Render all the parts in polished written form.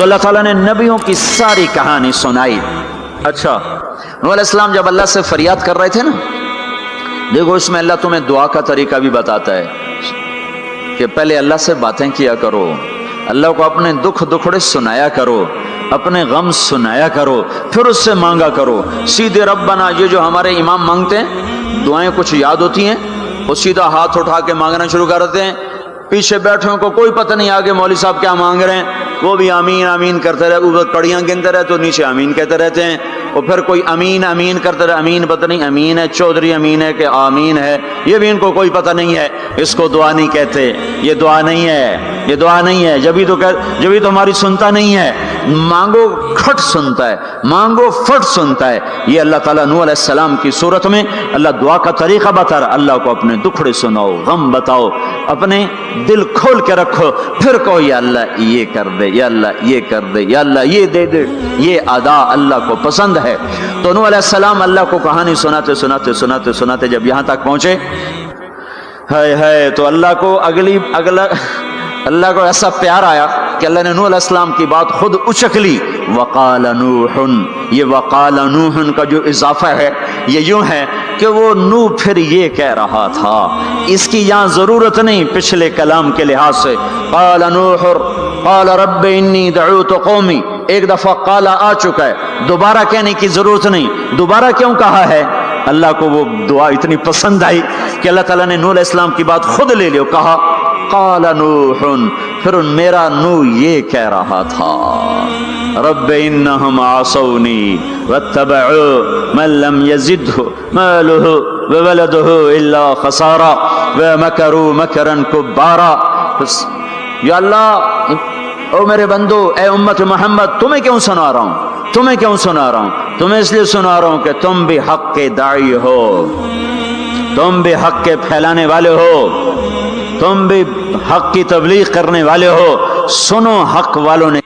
اللہ تعالیٰ نے نبیوں کی ساری کہانی سنائی۔ اچھا، نوح علیہ السلام جب اللہ سے فریاد کر رہے تھے نا، دیکھو اس میں اللہ تمہیں دعا کا طریقہ بھی بتاتا ہے کہ پہلے اللہ سے باتیں کیا کرو، اللہ کو اپنے دکھ دکھڑے سنایا کرو، اپنے غم سنایا کرو، پھر اس سے مانگا کرو۔ سیدھے ربنا یہ جو ہمارے امام مانگتے ہیں، دعائیں کچھ یاد ہوتی ہیں، وہ سیدھا ہاتھ اٹھا کے مانگنا شروع کر دیتے ہیں، پیچھے بیٹھوں کو کوئی پتہ نہیں آگے مولوی صاحب کیا مانگ رہے ہیں، وہ بھی آمین آمین کرتے رہے، اوپر کڑیاں گنتے رہے تو نیچے آمین کہتے رہتے ہیں، اور پھر کوئی امین امین کرتے رہے، امین پتہ نہیں امین ہے چودھری امین ہے کہ آمین ہے، یہ بھی ان کو کوئی پتہ نہیں ہے، اس کو دعا نہیں کہتے، یہ دعا نہیں ہے، یہ دعا نہیں ہے، جبھی تو ہماری سنتا نہیں ہے، مانگو کھٹ سنتا ہے، مانگو فٹ سنتا ہے۔ یہ اللہ تعالیٰ نوح علیہ السلام کی صورت میں اللہ دعا کا طریقہ بتا رہا، اللہ کو اپنے دکھڑے سناؤ، غم بتاؤ، اپنے دل کھول کے رکھو، پھر کہو یا اللہ یہ کر دے، یا اللہ یہ کر دے، یا اللہ یہ دے دے۔ یہ ادا اللہ کو پسند ہے۔ تو نوح علیہ السلام اللہ کو کہانی سناتے سناتے سناتے سناتے جب یہاں تک پہنچے، ہے تو اللہ کو ایسا پیار آیا کہ اللہ نے نوح علیہ السلام کی بات خود اچک لی۔ وقال نوح، یہ وقال نوح کا جو اضافہ ہے یہ یوں ہے کہ وہ نوح پھر یہ کہہ رہا تھا، اس کی یہاں ضرورت نہیں پچھلے کلام کے لحاظ سے۔ قال نوح قال رب انی دعوت قومی، ایک دفعہ قال آ چکا ہے، دوبارہ کہنے کی ضرورت نہیں۔ دوبارہ کیوں کہا ہے؟ اللہ کو وہ دعا اتنی پسند آئی کہ اللہ تعالیٰ نے نوح علیہ السلام کی بات خود لے لی، کہا قال نوح، پھر میرا نوح یہ کہہ رہا تھا رب انہم عصونی واتبعوا من لم یزدہ مالہ وولدہ الا خسارا ومکروا مکرا کبارا۔ یا اللہ، او میرے بندو، اے امت محمد، تمہیں کیوں سنا رہا ہوں؟ تمہیں کیوں سنا رہا ہوں؟ تمہیں اس لیے سنا رہا ہوں کہ تم بھی حق کے داعی ہو، تم بھی حق کے پھیلانے والے ہو، تم بھی حق کی تبلیغ کرنے والے ہو۔ سنو حق والوں نے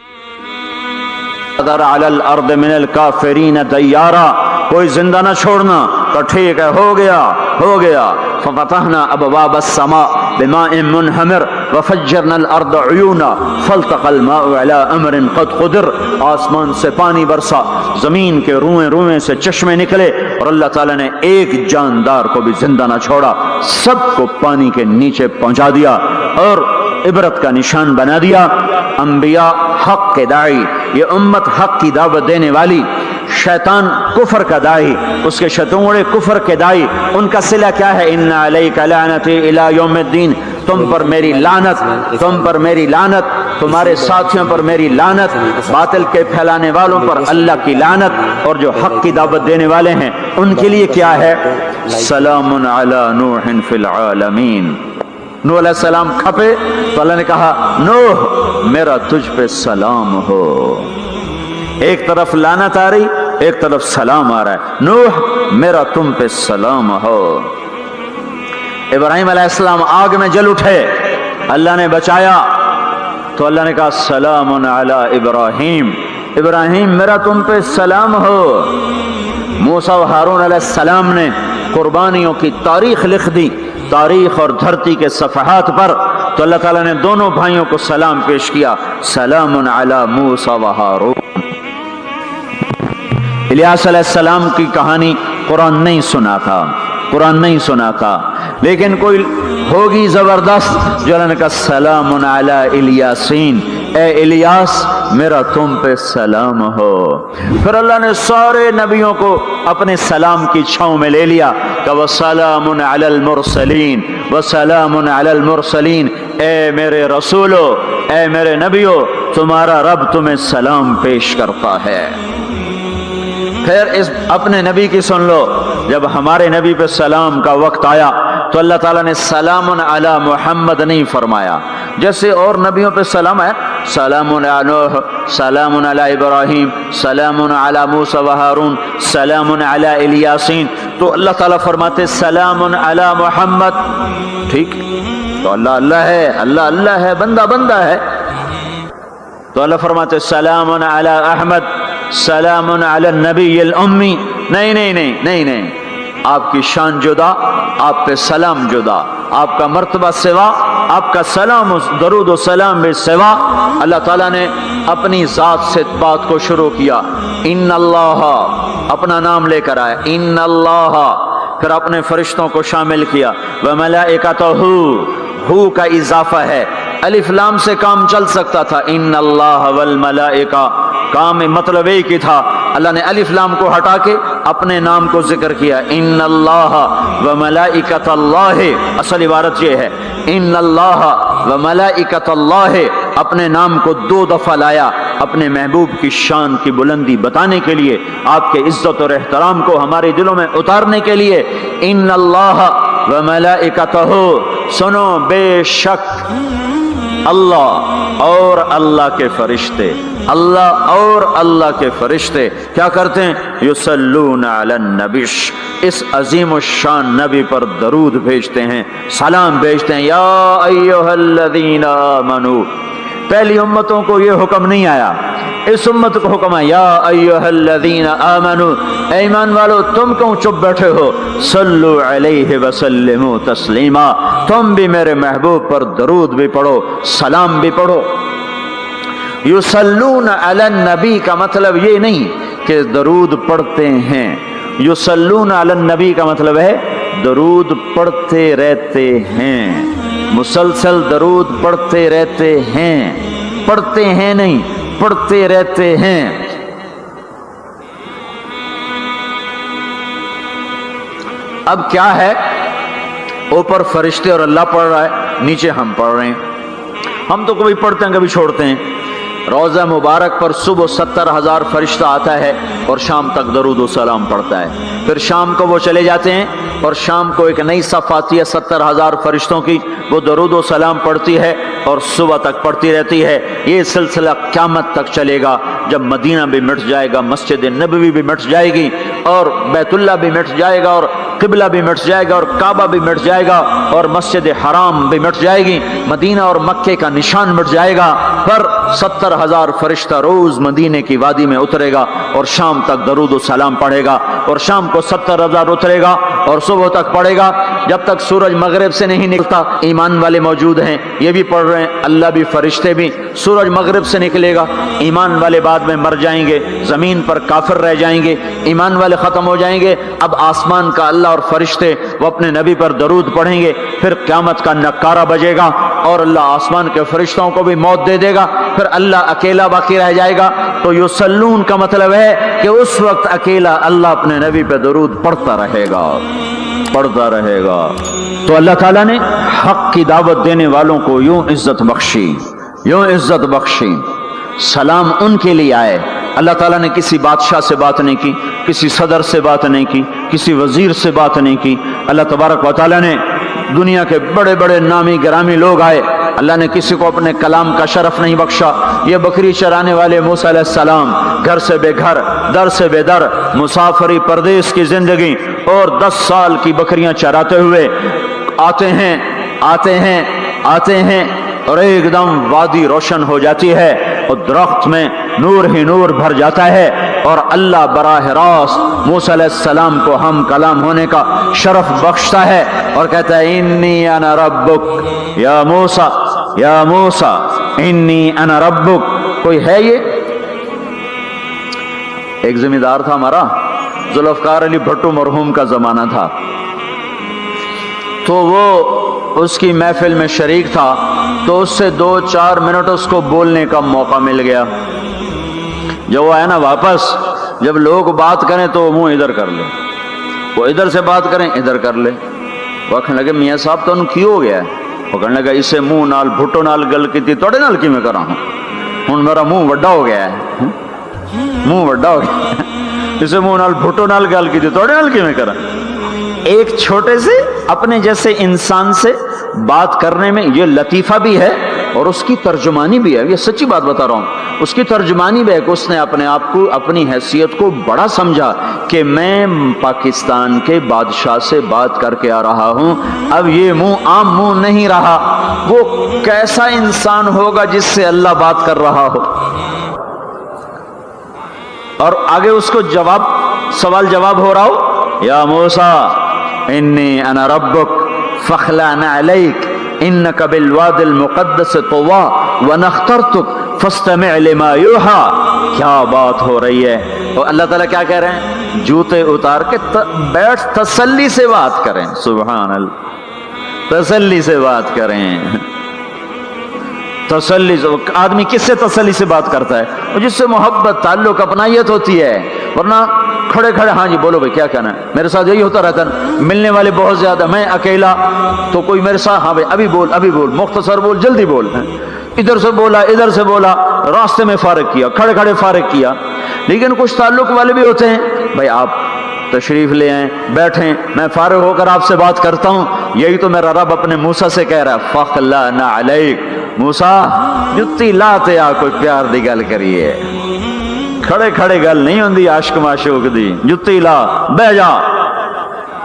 علی الارض من الکافرین دیارا، کوئی زندہ نہ چھوڑنا، تو ٹھیک ہے، ہو گیا۔ ففتحنا ابواب السماء بماء منہمر وفجرنا الارض عیونا فالتقى الماء على امر قد قدر، آسمان سے پانی برسا، زمین کے روئیں سے چشمے نکلے، اور اللہ تعالیٰ نے ایک جاندار کو بھی زندہ نہ چھوڑا، سب کو پانی کے نیچے پہنچا دیا اور عبرت کا نشان بنا دیا۔ انبیاء حق کے داعی، یہ امت حق کی دعوت دینے والی، شیطان کفر کا داعی، اس کے شتونڑے کفر کے داعی، ان کا صلہ کیا ہے؟ ان علیک لعنتی الی یوم الدین، تم پر میری لعنت، تم پر میری لعنت، تمہارے ساتھیوں پر میری لعنت، باطل کے پھیلانے والوں پر اللہ کی لعنت، اور جو حق کی دعوت دینے والے ہیں ان کے لیے کیا ہے؟ سلام علی نوح فی العالمین۔ نوح علیہ السلام کھپے تو اللہ نے کہا نوح میرا تجھ پہ سلام ہو۔ ایک طرف لعنت آ رہی، ایک طرف سلام آ رہا ہے، نوح میرا تم پہ سلام ہو۔ ابراہیم علیہ السلام آگ میں جل اٹھے، اللہ نے بچایا تو اللہ نے کہا سلام علی ابراہیم، ابراہیم میرا تم پہ سلام ہو۔ موسیٰ و ہارون علیہ السلام نے قربانیوں کی تاریخ لکھ دی، تاریخ اور دھرتی کے صفحات پر، تو اللہ تعالیٰ نے دونوں بھائیوں کو سلام پیش کیا، سلام علی موسیٰ و ہارون۔ الیاس علیہ السلام کی کہانی قرآن نہیں سنا تھا، لیکن کوئی ہوگی زبردست جو اللہ نے کہا سلام علی الیاسین، اے الیاس میرا تم پہ سلام ہو۔ پھر اللہ نے سارے نبیوں کو اپنے سلام کی چھاؤں میں لے لیا کہ وسلام علی المرسلین، وسلام علی المرسلین، اے میرے رسولو، اے میرے نبیو، تمہارا رب تمہیں سلام پیش کرتا ہے۔ پھر اس اپنے نبی کی سن لو، جب ہمارے نبی پہ سلام کا وقت آیا تو اللہ تعالیٰ نے سلام علی محمد نہیں فرمایا، جیسے اور نبیوں پہ سلام ہے، سلام علی نوح، سلام علی ابراہیم، سلام علی موسیٰ و ہارون، سلام علی الیاسین، تو اللہ تعالیٰ فرماتے سلام علی محمد۔ ٹھیک، تو اللہ اللہ ہے، اللہ اللہ ہے، بندہ بندہ ہے، تو اللہ فرماتے سلام علی احمد، سلام علی النبی الامی۔ نہیں، آپ کی شان جدا، آپ پہ سلام جدا۔ आपका मर्तबा सिवा, आपका सलाम दरूद व सलाम भी सिवा। अल्लाह ताला ने अपनी जात से बात को शुरू किया, इन्नल्लाह, अपना नाम लेकर आया, इन्नल्लाह, फिर अपने फरिश्तों को शामिल किया, व मलाइकतहू, हू का इजाफा है, अलिफ लाम से काम चल सकता था, इन्नल्लाह वल मलाइका, काम मतलब एक ही था, अल्लाह ने अलिफ लाम को हटा के अपने नाम को जिक्र किया, इन्नल्लाह व मलाइकतल्लाह, असल इबारत ये है, इन्नल्लाह व मलाइकतल्लाह, अपने नाम को 2 दफा लाया अपने महबूब की शान की बुलंदी बताने के लिए, आपके इज्जत और एहतराम को हमारे दिलों में उतारने के लिए, इन्नल्लाह व मलाइकतहू, सुनो बेशक अल्लाह और अल्लाह के फरिश्ते, अल्लाह और अल्लाह के फरिश्ते क्या करते हैं, युसल्लूना अलन नबी, इस अजीम शान नबी पर दरूद भेजते हैं, सलाम भेजते हैं। या अय्युहल्लज़ीना आमनू, पहली उम्मतों को ये हुक्म नहीं आया, इस उम्मत को हुक्म है, या अय्युहल्लज़ीना आमनू, ईमान वालो तुम क्यों चुप बैठे हो, सल्लु अलैहि वसल्लिमु तस्लीमा, तुम भी मेरे महबूब पर दरूद भी पढ़ो, सलाम भी पढ़ो। युसल्लून अलन नबी का मतलब ये नहीं कि दरूद पढ़ते हैं, युसल्लून अलन नबी का मतलब है दरूद पढ़ते रहते हैं, मुसलसल दरूद पढ़ते रहते हैं, पढ़ते हैं नहीं, पढ़ते रहते हैं। अब क्या है, ऊपर फरिश्ते और अल्लाह पढ़ रहा है, नीचे हम पढ़ रहे हैं। हम तो कभी पढ़ते हैं कभी छोड़ते हैं। रोज़ा मुबारक पर सुबह 70,000 फरिश्ता आता है और शाम तक दरूद व सलाम पढ़ता है, फिर शाम को वो चले जाते हैं और शाम को एक नई सफ़ आती है 70,000 फरिश्तों की, वो दरूद व सलाम पढ़ती है और सुबह तक पढ़ती रहती है। ये सिलसिला क़यामत तक चलेगा, जब मदीना भी मिट जाएगा, मस्जिद नबवी भी मिट जाएगी और बैतुल्ला भी मिट जाएगा और किबला भी मिट जाएगा और काबा भी मिट जाएगा और मस्जिद हराम भी मिट जाएगी, मदीना और मक्के का निशान मिट जाएगा, पर 70,000 फरिश्ता रोज मदीने की वादी में उतरेगा और शाम तक दरूद व सलाम पढ़ेगा और शाम को 70,000 उतरेगा और सुबह तक पढ़ेगा, जब तक सूरज मगरिब से नहीं निकलता। ईमान वाले मौजूद हैं, ये भी पढ़ रहे हैं, अल्लाह भी फरिश्ते भी। सूरज मगरिब से निकलेगा, ईमान वाले बाद में मर जाएंगे, जमीन पर काफिर रह जाएंगे, ईमान वाले खत्म हो जाएंगे। अब आसमान का अल्लाह और फरिश्ते वो अपने नबी पर दरूद पढ़ेंगे, फिर क़यामत का नक्कारा बजेगा और अल्लाह आसमान के फरिश्तों को भी मौत दे देगा, फिर अल्लाह अकेला बाकी रह जाएगा। तो युसल्लून का मतलब है कि उस वक्त अकेला अल्लाह अपने नबी पे दरूद पढ़ता रहेगा, पढ़ता रहेगा। तो अल्लाह ताला ने हक की दावत देने वालों को यूं इज्जत बख्शी, यूं इज्जत बख्शी। सलाम उनके लिए आए। अल्लाह ताला ने किसी बादशाह से बात नहीं की, किसी सदर से बात नहीं की, किसी वजीर से बात नहीं की। अल्लाह तबारक व तआला ने दुनिया के बड़े बड़े नामी गिरामी लोग आए, अल्लाह ने किसी को अपने कलाम का शरफ नहीं बख्शा। ये बकरी चराने वाले मूसा अलैहिस्सलाम, घर से बेघर, दर से बेदर, मुसाफरी परदेश की जिंदगी और 10 साल की बकरियां चराते हुए आते हैं, आते हैं, आते हैं और एकदम वादी रोशन हो जाती है और दरख्त में नूर ही नूर भर जाता है और अल्लाह बराह रास्त मूसा अलैहिस्सलाम को हम कलाम होने का शरफ बख्शता है और कहता है, इन्नी अना रब्बुक या मूसा, या मूसा इन्नी अना रब्बुक। कोई है ये? एक जमींदार था हमारा, जुल्फ़कार अली भट्टू मरहूम का जमाना था, तो वो उसकी महफिल में शरीक था, तो उससे 2-4 मिनट उसको बोलने का मौका मिल गया। जब वो आया ना वापस, जब लोग बात करें तो मुंह इधर कर ले, वो इधर से बात करें इधर कर ले। वो कहने लगे, मियाँ साहब तो की हो गया है? वो कहने लगा, इसे मुंह नाल भुट्टो नाल गल की थोड़े नाल की मैं करा हूं, हुण मेरा मुंह वड्डा हो गया है, मुंह वड्डा हो गया, इसे मुंह नाल भुट्टो नाल गल की थोड़े नाल की मैं करा। एक छोटे से अपने जैसे इंसान से बात करने में ये लतीफा भी है और उसकी तर्जुमानी भी है। ये सच्ची बात बता रहा हूं, उसकी तर्जुमानी भी है कि उसने अपने आप को, अपनी हैसियत को बड़ा समझा कि मैं पाकिस्तान के बादशाह से बात करके आ रहा हूं, अब ये मुंह आम मुंह नहीं रहा। वो कैसा इंसान होगा जिससे अल्लाह बात कर रहा हो। और आगे उसको जवाब, सवाल जवाब हो रहा हो, या मूसा इन्नी अना रब्बुक فخلع نعلیک انک بالواد المقدس طوا ونخترتک فاستمع لما یوحا. کیا بات ہو رہی ہے. اور اللہ تعالیٰ کیا کہہ رہے ہیں؟ جوتے اتار کے بیٹھ تسلی سے بات کریں. سبحان اللہ، تسلی سے بات کریں. تسلی سے آدمی کس سے تسلی سے بات کرتا ہے؟ اور جس سے محبت، تعلق، اپنائیت ہوتی ہے. ورنہ کھڑے کھڑے ہاں جی بولو بھائی کیا کہنا ہے. میرے ساتھ یہی ہوتا رہتا ہے، ملنے والے بہت زیادہ، میں اکیلا تو کوئی میرے ساتھ ہاں بھائی ابھی بول مختصر بول جلدی بول. ادھر سے بولا ادھر سے بولا، راستے میں فارغ کیا، کھڑے کھڑے فارغ کیا. لیکن کچھ تعلق والے بھی ہوتے ہیں، بھائی آپ تشریف لے آئیں، بیٹھیں، میں فارغ ہو کر آپ سے بات کرتا ہوں. یہی تو میرا رب اپنے موسیٰ سے کہہ رہا ہے، فخلع نعلیک. موسیٰ جتی لاتے آ کوئی پیار دی گل کریے، کھڑے کھڑے گل نہیں ہوندی عاشق معشوق دی. جتی لا بہ جا.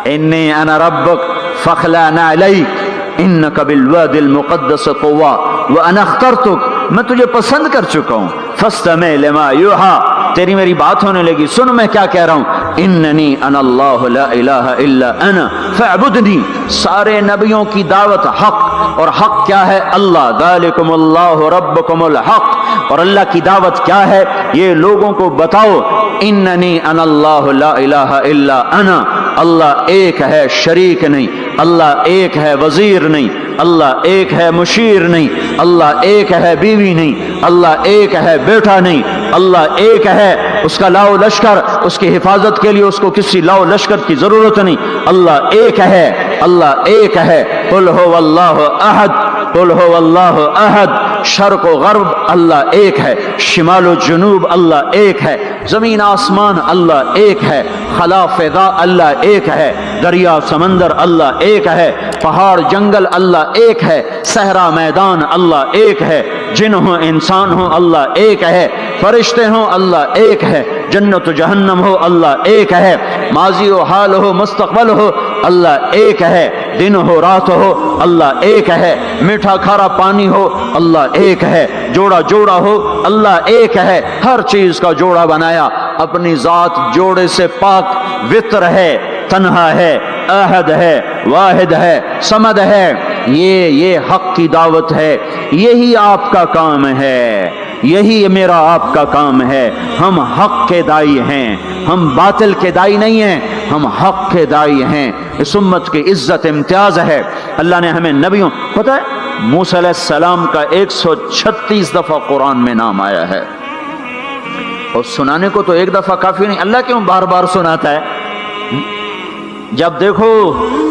انی انا ربک فخلع نعلیک انک بالواد المقدس طوا وانا اخترتک. میں تجھے پسند کر چکا ہوں. فاستمع لما یوحا. تیری میری بات ہونے لگی، سن میں کیا کہہ رہا ہوں. اننی انا اللہ لا الہ الا انا فاعبدنی. سارے نبیوں کی دعوت حق، اور حق کیا ہے؟ اللہ. ذالکم اللہ ربکم الحق. اور اللہ کی دعوت کیا ہے؟ یہ لوگوں کو بتاؤ، اننی انا اللہ لا الہ الا انا. اللہ ایک ہے، شریک نہیں. اللہ ایک ہے، وزیر نہیں. اللہ ایک ہے، مشیر نہیں. اللہ ایک ہے، بیوی نہیں. اللہ ایک ہے، بیٹا نہیں. اللہ ایک ہے، اس کا لاؤ لشکر، اس کی حفاظت کے لیے اس کو کسی لاؤ لشکر کی ضرورت نہیں. اللہ ایک ہے، اللہ ایک ہے. قل هو اللہ احد، قل هو اللہ احد. شرق و غرب اللہ ایک ہے، شمال و جنوب اللہ ایک ہے، زمین آسمان اللہ ایک ہے، خلا فضا اللہ ایک ہے، دریا سمندر اللہ ایک ہے، پہاڑ جنگل اللہ ایک ہے، صحرا میدان اللہ ایک ہے، جن ہوں انسان ہوں اللہ ایک ہے، فرشتے ہوں اللہ ایک ہے، جنت و جہنم ہو اللہ ایک ہے، ماضی و حال ہو مستقبل ہو اللہ ایک ہے، دن ہو رات ہو اللہ ایک ہے، میٹھا کھارا پانی ہو اللہ ایک ہے، جوڑا جوڑا ہو اللہ ایک ہے. ہر چیز کا جوڑا بنایا. اپنی ذات جوڑے سے پاک، وطر ہے، تنہا ہے، احد ہے، واحد ہے، صمد ہے. یہ حق کی دعوت ہے. یہی آپ کا کام ہے، یہی میرا آپ کا کام ہے. ہم حق کے دائی ہیں، ہم باطل کے دائی نہیں ہیں، ہم حق کے دائی ہیں. اس امت کی عزت امتیاز ہے. اللہ نے ہمیں نبیوں، پتہ ہے موسیٰ علیہ السلام کا 136 دفعہ قرآن میں نام آیا ہے. اور سنانے کو تو ایک دفعہ کافی نہیں. اللہ کیوں بار بار سناتا ہے؟ جب دیکھو،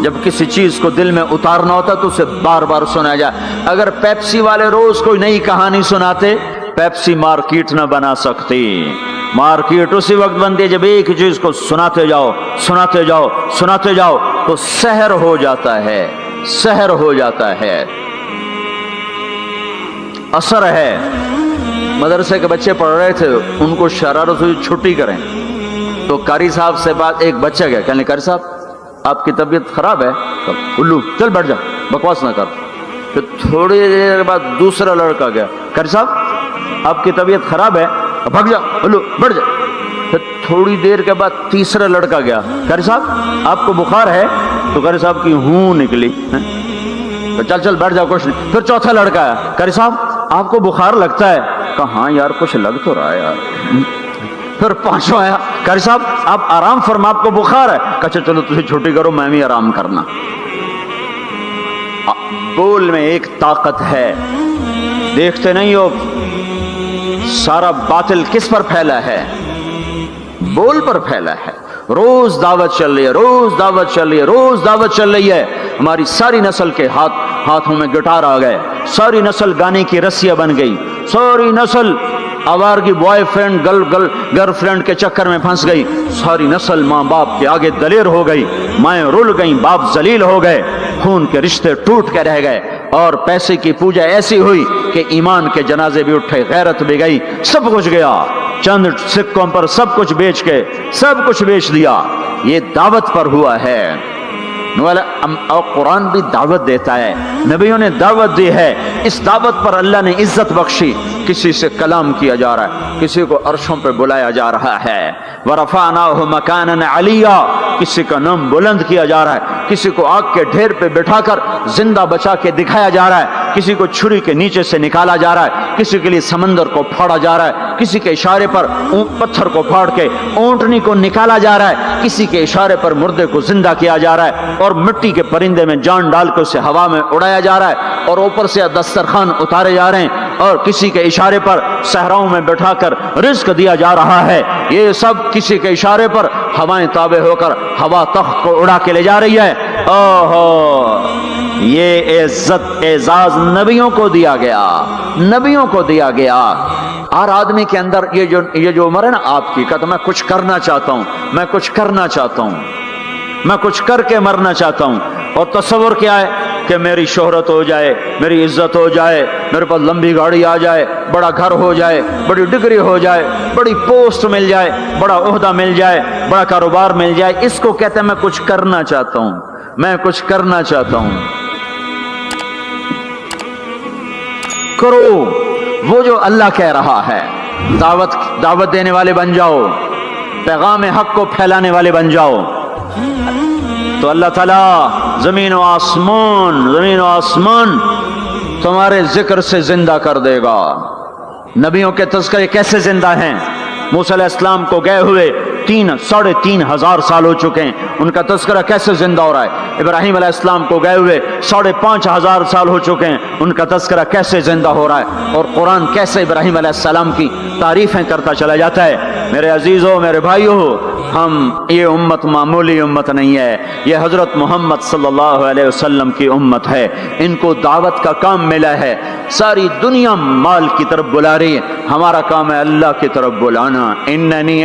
جب کسی چیز کو دل میں اتارنا ہوتا تو اسے بار بار سنایا جائے. اگر پیپسی والے روز کوئی نئی کہانی سناتے، پیپسی مارکیٹ نہ بنا سکتی. مارکیٹ اسی وقت بنتی ہے جب ایک چیز کو سناتے جاؤ سناتے جاؤ سناتے جاؤ تو سحر ہو جاتا ہے، سحر ہو جاتا ہے، اثر ہے. مدرسے کے بچے پڑھ رہے تھے، ان کو شرارت ہوئی چھٹی کریں تو قاری صاحب سے بات، ایک بچہ گیا کہنے قاری صاحب آپ کی طبیعت خراب ہے. الو چل بیٹھ جا، بکواس نہ کر. پھر تھوڑی دیر بعد دوسرا لڑکا گیا، قاری صاحب آپ کی طبیعت خراب ہے، بھگ جا، الو بیٹھ جا. پھر تھوڑی دیر کے بعد تیسرا لڑکا گیا، قاری صاحب آپ کو بخار ہے؟ تو قاری صاحب کی ہوں نکلی، چل چل بیٹھ جا کچھ نہیں. پھر چوتھا لڑکا آیا، قاری صاحب آپ کو بخار لگتا ہے؟ کہا ہاں یار کچھ لگ تو رہا ہے یار. پھر پانچواں آیا، قاری صاحب آپ آرام فرما، آپ کو بخار ہے؟ کہا چلو تجھے چھٹی کرو، میں بھی آرام کرنا. بول میں ایک طاقت ہے. دیکھتے نہیں ہو سارا باطل کس پر پھیلا ہے؟ بول پر پھیلا ہے. روز دعوت چل رہی ہے، روز دعوت چل رہی ہے، روز دعوت چل رہی ہے. ہماری ساری نسل کے ہاتھوں میں گٹار آ گئے، ساری نسل گانے کی رسیاں بن گئی، ساری نسل آوارگی بوائے فرینڈ گرل فرینڈ کے چکر میں پھنس گئی، ساری نسل ماں باپ کے آگے دلیر ہو گئی، مائیں رول گئیں، باپ ذلیل ہو گئے، خون کے رشتے ٹوٹ کے رہ گئے، اور پیسے کی پوجا ایسی ہوئی کہ ایمان کے جنازے بھی اٹھے، غیرت بھی گئی، سب کچھ گیا. چند سکوں پر سب کچھ بیچ کے سب کچھ بیچ دیا. یہ دعوت پر ہوا ہے. اور قرآن بھی دعوت دیتا ہے، نبیوں نے دعوت دی ہے. اس دعوت پر اللہ نے عزت بخشی. किसी से कलाम किया जा रहा है, किसी को अर्शों पे बुलाया जा रहा है। वरफ़अनाहु मकानन अलिया, किसी का नाम बुलंद किया जा रहा है, किसी को आग के ढेर पे बिठाकर जिंदा बचा के दिखाया जा रहा है, किसी को छुरी के नीचे से निकाला जा रहा है, किसी के लिए समंदर को फाड़ा जा रहा है, किसी के इशारे पर पत्थर को फाड़ के ऊंटनी को निकाला जा रहा है, किसी के इशारे पर मुर्दे को जिंदा किया जा रहा है, और मिट्टी के परिंदे में जान डाल के उसे हवा में उड़ाया जा रहा है, और ऊपर से दस्तरखान उतारे जा रहे हैं, और किसी के इशारे पर सहराओं में बैठाकर रिज्क दिया जा रहा है। ये सब किसी के इशारे पर हवाएं ताबे होकर हवा तख्त को उड़ा के ले जा रही है। ओहो, ये इज्जत एजाज नबियों को दिया गया, नबियों को दिया गया। हर आदमी के अंदर ये जो उम्र है ना आपकी, कहता मैं कुछ करना चाहता हूं, मैं कुछ करना चाहता हूं, मैं कुछ करके मरना चाहता हूं। और तस्वुर क्या है कि मेरी शोहरत हो जाए, मेरी इज्जत हो जाए, मेरे पास लंबी गाड़ी आ जाए, बड़ा घर हो जाए, बड़ी डिग्री हो जाए, बड़ी पोस्ट मिल जाए, बड़ा ओहदा मिल जाए, बड़ा कारोबार मिल जाए। इसको कहते हैं मैं कुछ करना चाहता हूं, मैं कुछ करना चाहता हूं। करो वो जो अल्लाह कह रहा है, दावत देने वाले बन जाओ, पैगाम हक को फैलाने वाले बन जाओ, तो अल्लाह ताला जमीन व आसमान तुम्हारे जिक्र से जिंदा कर देगा। नबियों के तज़किरे कैसे जिंदा हैं? मूसा अलैहिस्सलाम को गए हुए 3,500 साल हो चुके हैं, उनका तज़किरा कैसे जिंदा हो रहा है? इब्राहीम अलैहिस्सलाम को गए हुए 5,500 साल हो चुके हैं, उनका तज़किरा कैसे जिंदा हो रहा है? और कुरान कैसे इब्राहीम अलैहिस्सलाम की तारीफें करता चला जाता है। मेरे अजीजों, मेरे भाइयों, हम ये उम्मत मामूली उम्मत नहीं है, ये हजरत मोहम्मद सल्लल्लाहु अलैहि वसल्लम की उम्मत है। इनको दावत का काम मिला है, सारी दुनिया माल की तरफ बुला रही है, हमारा काम है अल्लाह की तरफ बुलाना। इन्ननी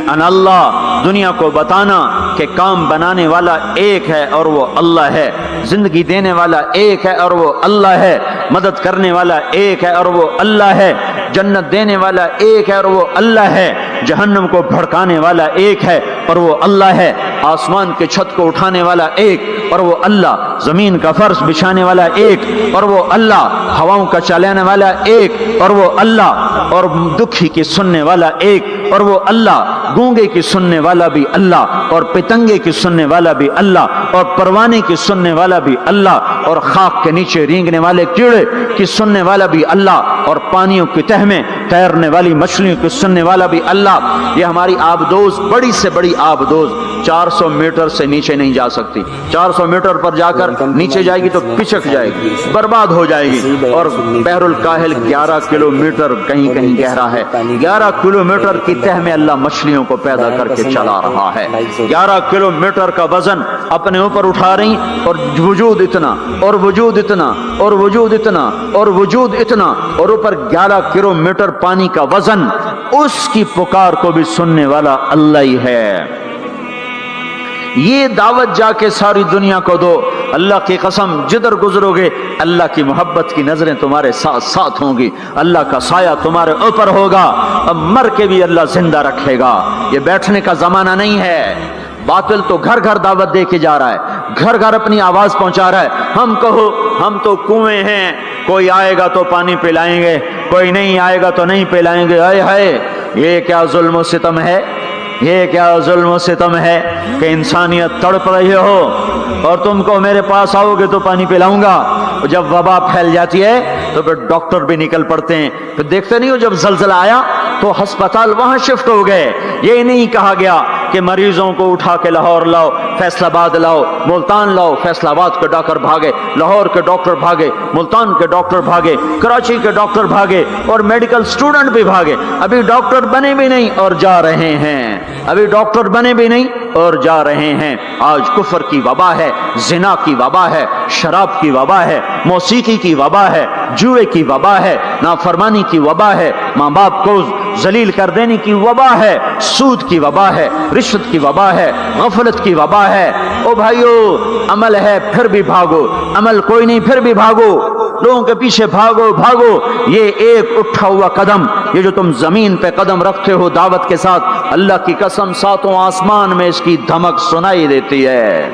अनल्लाह, दुनिया को बताना कि काम बनाने वाला एक है और वो अल्लाह है, जिंदगी देने वाला एक है और वो अल्लाह है, मदद करने वाला एक है और वो अल्लाह है, जन्नत देने वाला एक है और वो अल्लाह है, जहन्नम को भड़काने वाला एक है और वो अल्लाह है, आसमान के छत को उठाने वाला एक और वो अल्लाह, जमीन का फर्श बिछाने वाला एक और वो अल्लाह, हवाओं का चलाने वाला एक और वो अल्लाह, और दुखी की सुनने वाला एक और वो अल्लाह, गूंगे की सुनने वाला भी अल्लाह, और पितंगे की सुनने वाला भी अल्लाह, और परवाने की सुनने वाला भी अल्लाह, और खाक के नीचे रेंगने वाले कीड़े की सुनने वाला भी अल्लाह, और पानियों की तह में तैरने वाली मछलियों की सुनने वाला भी अल्लाह। ये हमारी आबदोज, बड़ी से बड़ी आबदोज 400 मीटर से नीचे नहीं जा सकती। 400 मीटर पर जाकर नीचे जाएगी तो पिचक जाएगी, बर्बाद हो जाएगी। और बहरुल काहिल 11 किलोमीटर कहीं कहीं गहरा है, 11 किलोमीटर की तह में अल्लाह मछलियों को पैदा करके चला रहा है। 11 किलोमीटर का वजन अपने ऊपर उठा रही, और वजूद इतना और वजूद इतना और वजूद इतना और वजूद इतना, और ऊपर 11 किलोमीटर पानी का वजन। उसकी पुकार को भी सुनने वाला अल्लाह ही है। ये दावत जाके सारी दुनिया को दो, अल्लाह की कसम जिधर गुजरोगे अल्लाह की मोहब्बत की नजरें तुम्हारे साथ साथ होंगी, अल्लाह का साया तुम्हारे ऊपर होगा, अब मर के भी अल्लाह जिंदा रखेगा। ये बैठने का जमाना नहीं है। बातिल तो घर घर दावत दे के जा रहा है, घर घर अपनी आवाज पहुंचा रहा है। हम कहो हम तो कुएं हैं, कोई आएगा तो पानी पिलाएंगे, कोई नहीं आएगा तो नहीं पिलाएंगे। हाय हाय, ये क्या जुल्म सितम है, ये क्या जुल्म सितम है कि इंसानियत तड़प रही हो और तुमको मेरे पास आओगे तो पानी पिलाऊंगा। जब वबा फैल जाती है तो फिर डॉक्टर भी निकल पड़ते हैं। फिर देखते नहीं हो जब जलजला आया तो अस्पताल वहां शिफ्ट हो गए। ये नहीं कहा गया कि मरीजों को उठा के लाहौर लाओ, फैसलाबाद लाओ, मुल्तान लाओ। फैसलाबाद के डॉक्टर भागे, लाहौर के डॉक्टर भागे, मुल्तान के डॉक्टर भागे, कराची के डॉक्टर भागे, और मेडिकल स्टूडेंट भी भागे। अभी डॉक्टर बने भी नहीं और जा रहे हैं, अभी डॉक्टर बने भी नहीं और जा रहे हैं। आज कुफर की वबा है, जिना की वबा है, शराब की वबा है, मौसीकी की वबा है, जुए की वबा है, नाफरमानी की वबा है, माँ बाप को जलील कर देने की वबा है, सूद की वबा है, रिश्वत की वबा है, गफलत की वबा है। ओ भाइयों, अमल है फिर भी भागो, अमल कोई नहीं फिर भी भागो, लोगों के पीछे भागो भागो। ये एक उठा हुआ कदम, ये जो तुम जमीन पे कदम रखते हो दावत के साथ, अल्लाह की कसम सातों आसमान में इसकी धमक सुनाई देती है।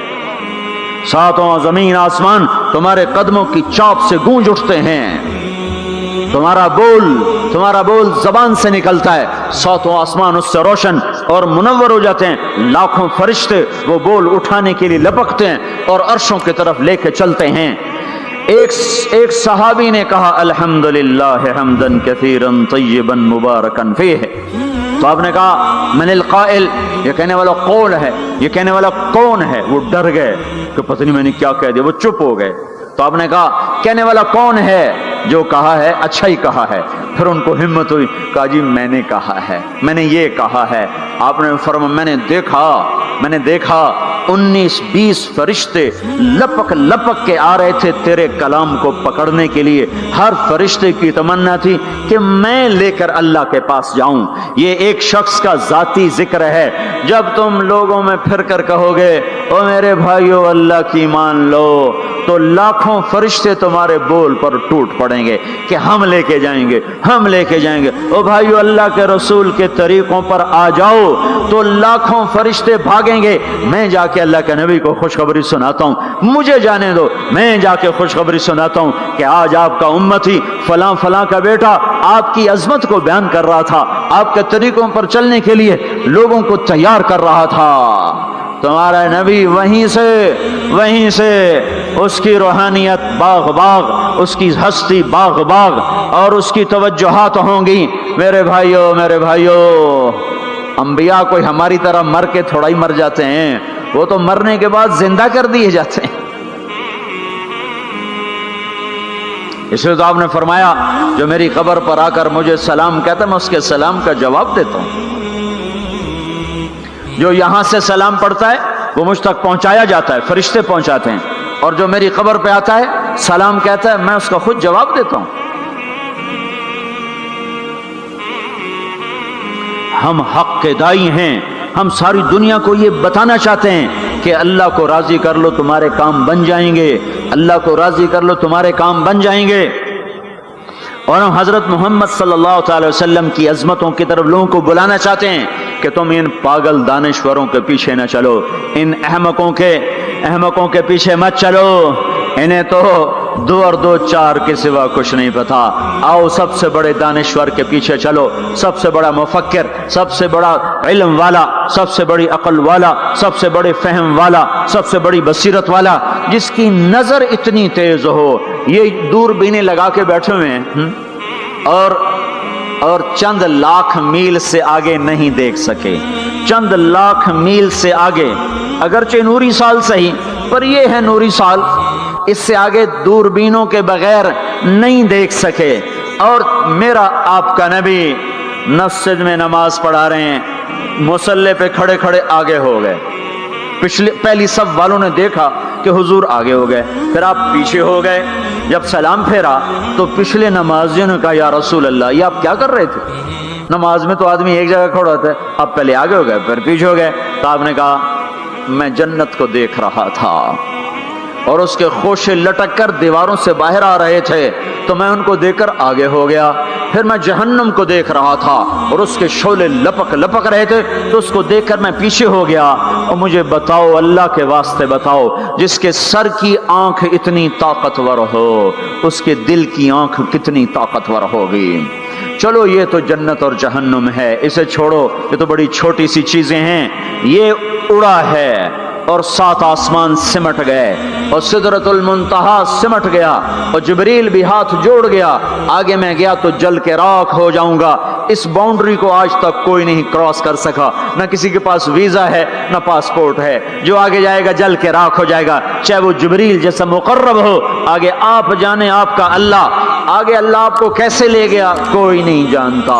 सातों जमीन आसमान तुम्हारे कदमों की चाप से गूंज उठते हैं। तुम्हारा बोल जबान से निकलता है, सातों आसमान उससे रोशन और मुनव्वर हो जाते हैं। लाखों फरिश्ते वो बोल उठाने के लिए लपकते हैं और अर्शों की तरफ लेके चलते हैं। एक सहाबी ने कहा अल्हम्दुलिल्लाह हम्दन कसीरन तय्यबन मुबारकन फीह। तो आपने कहा मनिल काइल, ये कहने वाला कौन है, ये कहने वाला कौन है? वो डर गए कि पता नहीं मैंने क्या कह दिया, वो चुप हो गए। तो आपने कहा कहने वाला कौन है? जो कहा है अच्छा ही कहा है। फिर उनको हिम्मत हुई, कहा जी मैंने कहा है, मैंने ये कहा है। आपने फरमाया मैंने देखा 19-20 फरिश्ते लपक लपक के आ रहे थे तेरे कलाम को पकड़ने के लिए। हर फरिश्ते की तमन्ना थी कि मैं लेकर अल्लाह के पास जाऊं। ये एक शख्स का जाती जिक्र है। जब तुम लोगों में फिर कर कहोगे ओ मेरे भाइयों अल्लाह की मान लो, तो लाखों फरिश्ते तुम्हारे बोल पर टूट पड़ेंगे कि हम लेके जाएंगे, हम लेके जाएंगे। ओ भाइयों अल्लाह के रसूल के तरीकों पर आ जाओ तो लाखों फरिश्ते भागेंगे। मैं जाके अल्लाह के नबी को खुशखबरी सुनाता हूं, मुझे जाने दो, मैं जाके खुशखबरी सुनाता हूं कि आज आपका उम्मती फलां फलां का बेटा आपकी अजमत को बयान कर रहा था, आपके तरीकों पर चलने के लिए लोगों को तैयार कर रहा था। तुम्हारा नबी वहीं से उसकी रूहानियत बाग बाग, उसकी हस्ती बाग बाग और उसकी तवज्जुहात होंगी। मेरे भाइयों अंबिया कोई हमारी तरह मर के थोड़ा ही मर जाते हैं, वो तो मरने के बाद जिंदा कर दिए जाते हैं। इसलिए तो आपने फरमाया जो मेरी कब्र पर आकर मुझे सलाम कहता है मैं उसके सलाम का जवाब देता हूं। जो यहां से सलाम पढ़ता है वो मुझ तक पहुंचाया जाता है, फरिश्ते पहुंचाते हैं, और जो मेरी कब्र पे आता है सलाम कहता है मैं उसका खुद जवाब देता हूं। हम हक के दाई हैं, हम सारी दुनिया को ये बताना चाहते हैं कि अल्लाह को राजी कर लो तुम्हारे काम बन जाएंगे, अल्लाह को राजी कर लो तुम्हारे काम बन जाएंगे। और हम हजरत मोहम्मद सल्लल्लाहु अलैहि वसल्लम की अजमतों की तरफ लोगों को बुलाना चाहते हैं कि तुम इन पागल दानिश्वरों के पीछे न चलो, इन अहमकों के पीछे मत चलो, इन्हें तो 2 और 2 4 के सिवा कुछ नहीं पता। आओ सबसे बड़े दानिश्वर के पीछे चलो, सबसे बड़ा मुफक्किर, सबसे बड़ा इल्म वाला, सबसे बड़ी अक्ल वाला, सबसे बड़े फहम वाला, सबसे बड़ी बसीरत वाला, जिसकी नजर इतनी तेज हो ये दूरबीनें लगा के बैठे हुए हैं और चंद लाख मील से आगे नहीं देख सके, चंद लाख मील से आगे, अगरचे नूरी साल सही पर ये है नूरी साल, इससे आगे दूरबीनों के बगैर नहीं देख सके। और मेरा आपका नबी मस्जिद में नमाज पढ़ा रहे हैं, मुसल्ले पे खड़े खड़े आगे हो गए, पहली सब वालों ने देखा कि हुजूर आगे हो गए, फिर आप पीछे हो गए। जब सलाम फेरा तो पिछले नमाजियों ने कहा या रसूल अल्लाह ये आप क्या कर रहे थे? नमाज में तो आदमी एक जगह खड़ा होता है, आप पहले आगे हो गए फिर पीछे हो गए। तो आपने कहा मैं जन्नत को देख रहा था और उसके खोशे लटक कर दीवारों से बाहर आ रहे थे, तो मैं उनको देखकर आगे हो गया। फिर मैं जहन्नम को देख रहा था और उसके शोले लपक लपक रहे थे, तो उसको देखकर मैं पीछे हो गया। और मुझे बताओ, अल्लाह के वास्ते बताओ, जिसके सर की आंख इतनी ताकतवर हो उसके दिल की आंख कितनी ताकतवर होगी। चलो ये तो जन्नत और जहन्नुम है, इसे छोड़ो, ये तो बड़ी छोटी सी चीजें हैं। ये उड़ा है और 7 आसमान सिमट गए और सिदरतुल मुंतहा सिमट गया और जिब्रील भी हाथ जोड़ गया, आगे मैं गया तो जल के राख हो जाऊंगा। इस बाउंड्री को आज तक कोई नहीं क्रॉस कर सका, न किसी के पास वीजा है न पासपोर्ट है। जो आगे जाएगा जल के राख हो जाएगा, चाहे वो जिब्रील जैसा मुकर्रब हो। आगे आप जाने आपका अल्लाह, आगे अल्लाह आपको कैसे ले गया कोई नहीं जानता,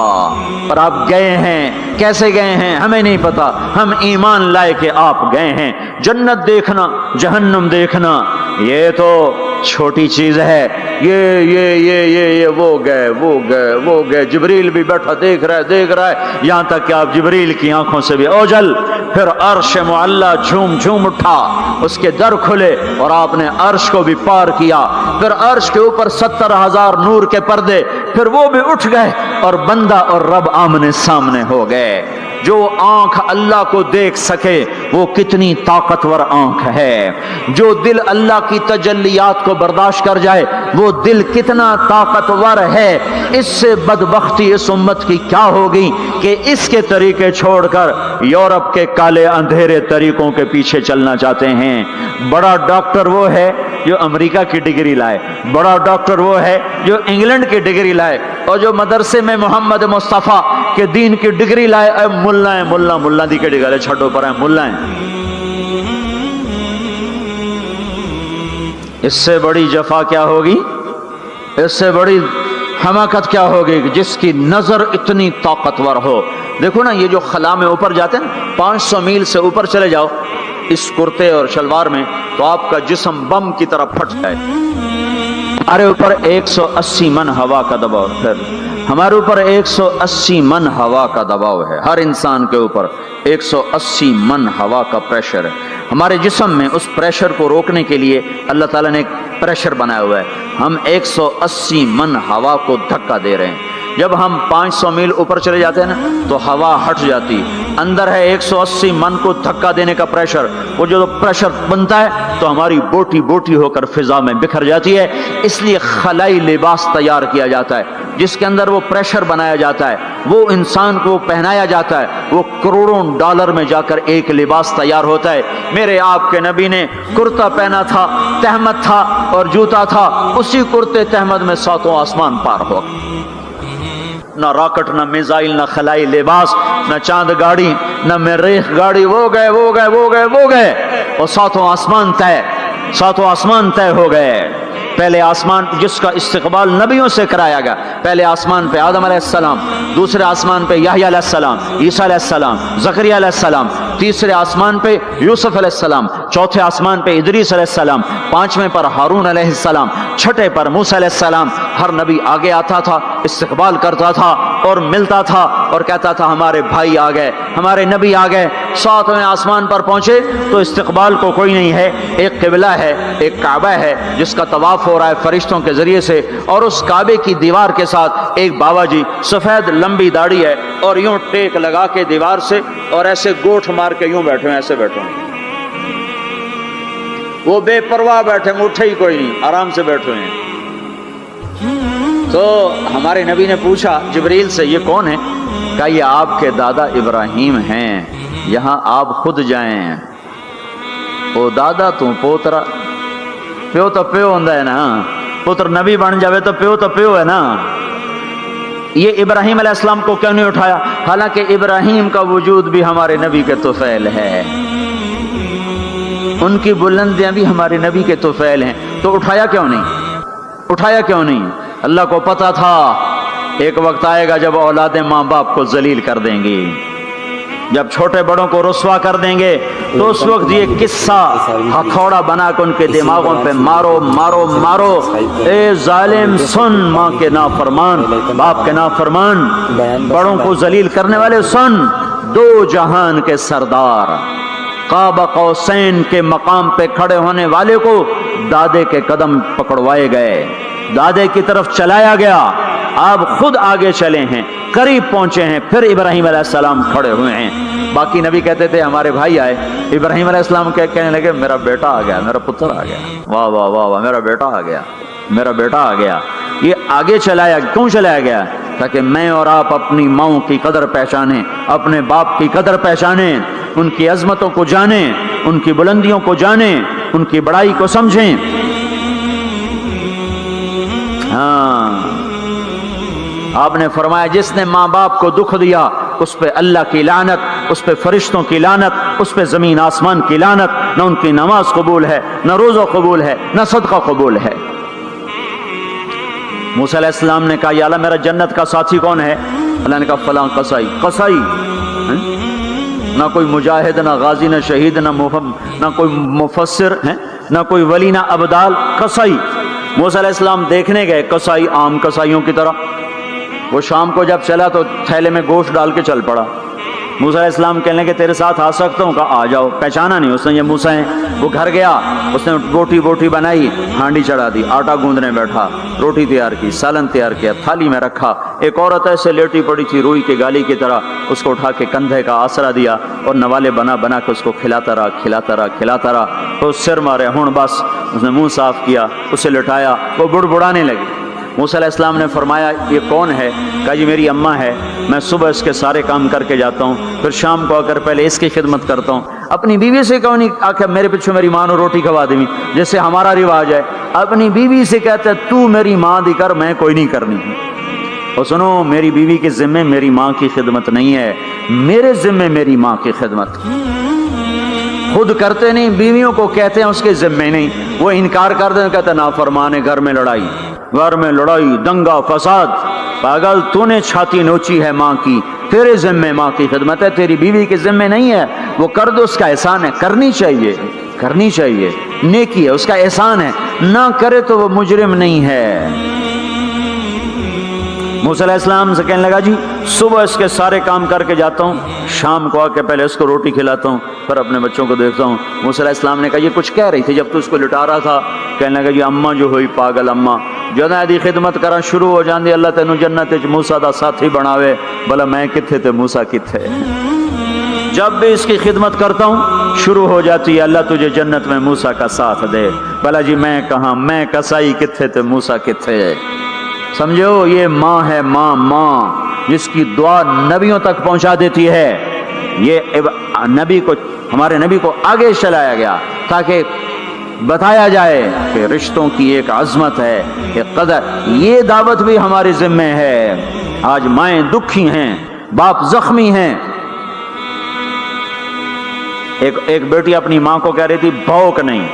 पर आप गए हैं, कैसे गए हैं हमें नहीं पता, हम ईमान लाए के आप गए हैं। जन्नत देखना जहन्नुम देखना ये तो छोटी चीज है, ये वो गए जिब्रील भी बैठा देख रहा है, यहां तक कि आप जिब्रील की आंखों से भी ओझल। फिर अर्श मुअल्ला झूम झूम उठा, उसके दर खुले और आपने अर्श को भी पार किया। फिर अर्श के ऊपर 70,000 नूर के पर्दे, फिर वो भी उठ गए और बंदा और रब आमने सामने हो गए। جو آنکھ اللہ کو دیکھ سکے وہ کتنی طاقتور آنکھ ہے، جو دل اللہ کی تجلیات کو برداشت کر جائے وہ دل کتنا طاقتور ہے۔ اس سے بدبختی اس امت کی کیا ہوگی کہ اس کے طریقے چھوڑ کر یورپ کے کالے اندھیرے طریقوں کے پیچھے چلنا چاہتے ہیں۔ بڑا ڈاکٹر وہ ہے جو امریکہ کی ڈگری لائے، بڑا ڈاکٹر وہ ہے جو انگلینڈ کی ڈگری لائے، اور جو مدرسے میں محمد مصطفیٰ کے دین کی ڈگری لائے اے ملا ہے، ملا دی کے ڈگری چھٹو پر ہے ملا ہے۔ اس سے بڑی جفا کیا ہوگی، اس سے بڑی حماقت کیا ہوگی کہ جس کی نظر اتنی طاقتور ہو۔ دیکھو نا یہ جو خلا میں اوپر جاتے ہیں 500 میل سے اوپر چلے جاؤ اس کرتے اور شلوار میں تو آپ کا جسم بم کی طرح پھٹ جائے۔ ہمارے اوپر 180 من ہوا کا دباؤ، پھر ہمارے اوپر 180 من ہوا کا دباؤ ہے، ہر انسان کے اوپر 180 من ہوا کا پریشر ہے۔ ہمارے جسم میں اس پریشر کو روکنے کے لیے اللہ تعالیٰ نے ایک پریشر بنایا ہوا ہے، ہم 180 من ہوا کو دھکا دے رہے ہیں۔ جب ہم 500 میل اوپر چلے جاتے ہیں نا تو ہوا ہٹ جاتی، اندر ہے 180 من کو دھکا دینے کا پریشر، وہ جو پریشر بنتا ہے تو ہماری بوٹی بوٹی ہو کر فضا میں بکھر جاتی ہے۔ اس لیے خلائی لباس تیار کیا جاتا ہے جس کے اندر وہ پریشر بنایا جاتا ہے، وہ انسان کو پہنایا جاتا ہے، وہ کروڑوں ڈالر میں جا کر ایک لباس تیار ہوتا ہے۔ میرے آپ کے نبی نے کرتا پہنا تھا، تہمت تھا اور جوتا تھا، اسی کرتے تہمت میں ساتوں آسمان پار ہو، نہ راکٹ، نہ میزائل، نہ خلائی لباس، نہ چاند گاڑی، نہ مریخ گاڑی، وہ گئے اور ساتوں آسمان طے ہو گئے۔ پہلے آسمان جس کا استقبال نبیوں سے کرایا گیا، پہلے آسمان پہ آدم علیہ السلام، دوسرے آسمان پہ یحییٰ علیہ السلام، عیسیٰ علیہ السلام، زکریا علیہ السلام، تیسرے آسمان پہ یوسف علیہ السلام، چوتھے آسمان پہ ادریس علیہ السلام، پانچویں پر ہارون علیہ السلام، چھٹے پر موسیٰ علیہ السلام۔ ہر نبی آگے آتا تھا، استقبال کرتا تھا اور ملتا تھا اور کہتا تھا ہمارے بھائی آ گئے، ہمارے نبی آ گئے۔ ساتویں آسمان پر پہنچے تو استقبال کو کوئی نہیں ہے، ایک قبلہ ہے، ایک کعبہ ہے جس کا طواف ہو رہا ہے فرشتوں کے ذریعے سے، اور اس کعبے کی دیوار کے ساتھ ایک بابا جی سفید لمبی داڑھی ہے اور یوں ٹیک لگا کے دیوار سے اور ایسے گوٹھ مار کے یوں بیٹھے ہیں، ایسے بیٹھے ہیں، وہ بے پرواہ بیٹھے ہیں، اٹھے ہی کوئی نہیں، آرام سے بیٹھے ہیں۔ تو ہمارے نبی نے پوچھا جبریل سے یہ کون ہے؟ کہا یہ آپ کے دادا ابراہیم ہیں، یہاں آپ خود جائیں۔ او دادا تو پوترا، پیو تو پیو ہوندا ہے نا، پتر نبی بن جاوے تو پیو ہے نا۔ یہ ابراہیم علیہ السلام کو کیوں نہیں اٹھایا؟ حالانکہ ابراہیم کا وجود بھی ہمارے نبی کے طفیل ہے، ان کی بلندیاں بھی ہمارے نبی کے طفیل ہیں، تو اٹھایا کیوں نہیں؟ اللہ کو پتا تھا ایک وقت آئے گا جب اولادیں ماں باپ کو ذلیل کر دیں گی، جب چھوٹے بڑوں کو رسوا کر دیں گے، تو اس وقت یہ قصہ ہتھوڑا بنا کے ان کے دماغوں پہ مارو، اے ظالم سن، ماں کے نافرمان، باپ کے نافرمان، بڑوں کو ذلیل کرنے والے سن، دو جہان کے سردار، قاب قوسین کے مقام پہ کھڑے ہونے والے کو دادے کے قدم پکڑوائے گئے، دادے کی طرف چلایا گیا، آپ خود آگے چلے ہیں، قریب پہنچے ہیں، پھر ابراہیم علیہ السلام کھڑے ہوئے ہیں۔ باقی نبی کہتے تھے ہمارے بھائی آئے، ابراہیم علیہ السلام کہنے لگے میرا بیٹا آ گیا، میرا پتر آ گیا، واہ واہ واہ واہ، میرا بیٹا آ گیا۔ یہ آگے کیوں چلایا گیا؟ تاکہ میں اور آپ اپنی ماؤں کی قدر پہچانیں، اپنے باپ کی قدر پہچانیں، ان کی عظمتوں کو جانیں، ان کی بلندیوں کو جانیں، ان کی بڑائی کو سمجھیں۔ ہاں، آپ نے فرمایا جس نے ماں باپ کو دکھ دیا اس پہ اللہ کی لعنت، اس پہ فرشتوں کی لعنت، اس پہ زمین آسمان کی لعنت، نہ ان کی نماز قبول ہے، نہ روزہ قبول ہے، نہ صدقہ قبول ہے۔ موسیٰ علیہ السلام نے کہا یا اللہ میرا جنت کا ساتھی کون ہے؟ اللہ نے کہا فلاں قصائی، نہ کوئی مجاہد، نہ غازی، نہ شہید، نہ کوئی مفسر ہے، نہ کوئی ولی، نہ ابدال، قصائی۔ موسیٰ علیہ السلام دیکھنے گئے، قصائی عام قصائیوں کی طرح، وہ شام کو جب چلا تو تھیلے میں گوشت ڈال کے چل پڑا، موسیٰ علیہ السلام کہنے لگے تیرے ساتھ آ سکتا ہوں؟ کہا آ جاؤ۔ پہچانا نہیں اس نے یہ موسیٰ ہیں۔ وہ گھر گیا، اس نے بوٹی بنائی، ہانڈی چڑھا دی، آٹا گوندنے بیٹھا، روٹی تیار کی، سالن تیار کیا، تھالی میں رکھا۔ ایک عورت ایسے لیٹی پڑی تھی روئی کے گالی کی طرح، اس کو اٹھا کے کندھے کا آسرا دیا اور نوالے بنا کے اس کو کھلاتا رہا۔ تو سر مارے ہون بس، اس نے منہ صاف کیا، اسے لٹایا، وہ بڑبڑانے لگی۔ موسیٰ علیہ السلام نے فرمایا یہ کون ہے؟ کہا جی میری اماں ہے، میں صبح اس کے سارے کام کر کے جاتا ہوں، پھر شام کو آ کر پہلے اس کی خدمت کرتا ہوں۔ اپنی بیوی سے کہوں نہیں آ کے میرے پیچھے میری ماں نے روٹی کھوا دی، جیسے ہمارا رواج ہے، اپنی بیوی سے کہتا ہے تو میری ماں دی کر، میں کوئی نہیں کرنی۔ اور سنو، میری بیوی کے ذمے میری ماں کی خدمت نہیں ہے، میرے ذمے میری ماں کی خدمت۔ خود کرتے نہیں، بیویوں کو کہتے ہیں اس کے ذمے نہیں، وہ انکار کر دیں، کہتے نافرمان ہے، گھر میں لڑائی، دنگا فساد۔ پاگل، تو نے چھاتی نوچی ہے ماں کی، تیرے ذمے ماں کی خدمت ہے، تیری بیوی کے ذمے نہیں ہے۔ وہ کر دو، اس کا احسان ہے، کرنی چاہیے، نیکی ہے، اس کا احسان ہے، نہ کرے تو وہ مجرم نہیں ہے۔ موسیٰ علیہ السلام سے کہنے لگا جی صبح اس کے سارے کام کر کے جاتا ہوں، شام کو آ کے پہلے اس کو روٹی کھلاتا ہوں، پھر اپنے بچوں کو دیکھتا ہوں۔ موسیٰ علیہ السلام نے کہا یہ کچھ کہہ رہی تھی جب تو اس کو لٹا رہا تھا؟ کہنے لگا جی اماں جو ہوئی پاگل اماں، جدوں دی خدمت کرا شروع ہو جاندی، اللہ تینوں جنت وچ موسیٰ دا ساتھی بناوے، بھلا میں کتھے تے موسیٰ کتھے۔ جب بھی اس کی خدمت کرتا ہوں شروع ہو جاتی ہے اللہ تجھے جنت میں موسیٰ کا ساتھ دے، بھلا جی میں کہاں، میں کسائی کتھے تے موسیٰ کتھے۔ سمجھو یہ ماں ہے، ماں جس کی دعا نبیوں تک پہنچا دیتی ہے۔ یہ ہمارے نبی کو آگے چلایا گیا تاکہ بتایا جائے کہ رشتوں کی ایک عظمت ہے، ایک قدر۔ یہ دعوت بھی ہمارے ذمہ ہے۔ آج مائیں دکھی ہیں، باپ زخمی ہیں۔ ایک بیٹی اپنی ماں کو کہہ رہی تھی بھوک نہیں،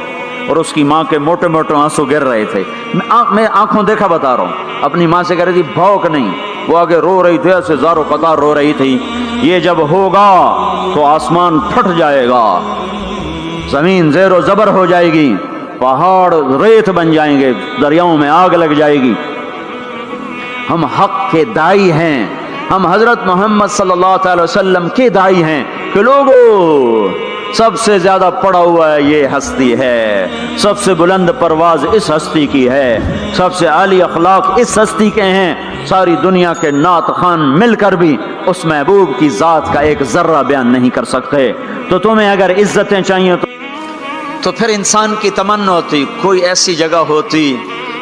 اور اس کی ماں کے موٹے آنسو گر رہے تھے۔ میں آنکھوں دیکھا بتا رہا ہوں، اپنی ماں سے کہہ رہی تھی بھوک نہیں، وہ آگے رو رہی تھی، ایسے زارو قطار رو رہی تھی۔ یہ جب ہوگا تو آسمان پھٹ جائے گا، زمین زیر و زبر ہو جائے گی، پہاڑ ریت بن جائیں گے، دریاؤں میں آگ لگ جائے گی۔ ہم حق کے دائی ہیں، ہم حضرت محمد صلی اللہ تعالی وسلم کے دائی ہیں کہ لوگوں سب سے زیادہ پڑا ہوا ہے یہ ہستی ہے، سب سے بلند پرواز اس ہستی کی ہے، سب سے عالی اخلاق اس ہستی کے ہیں۔ ساری دنیا کے نعت خوان مل کر بھی اس محبوب کی ذات کا ایک ذرہ بیان نہیں کر سکتے۔ تو تمہیں اگر عزتیں چاہیے تو پھر انسان کی تمنا ہوتی کوئی ایسی جگہ ہوتی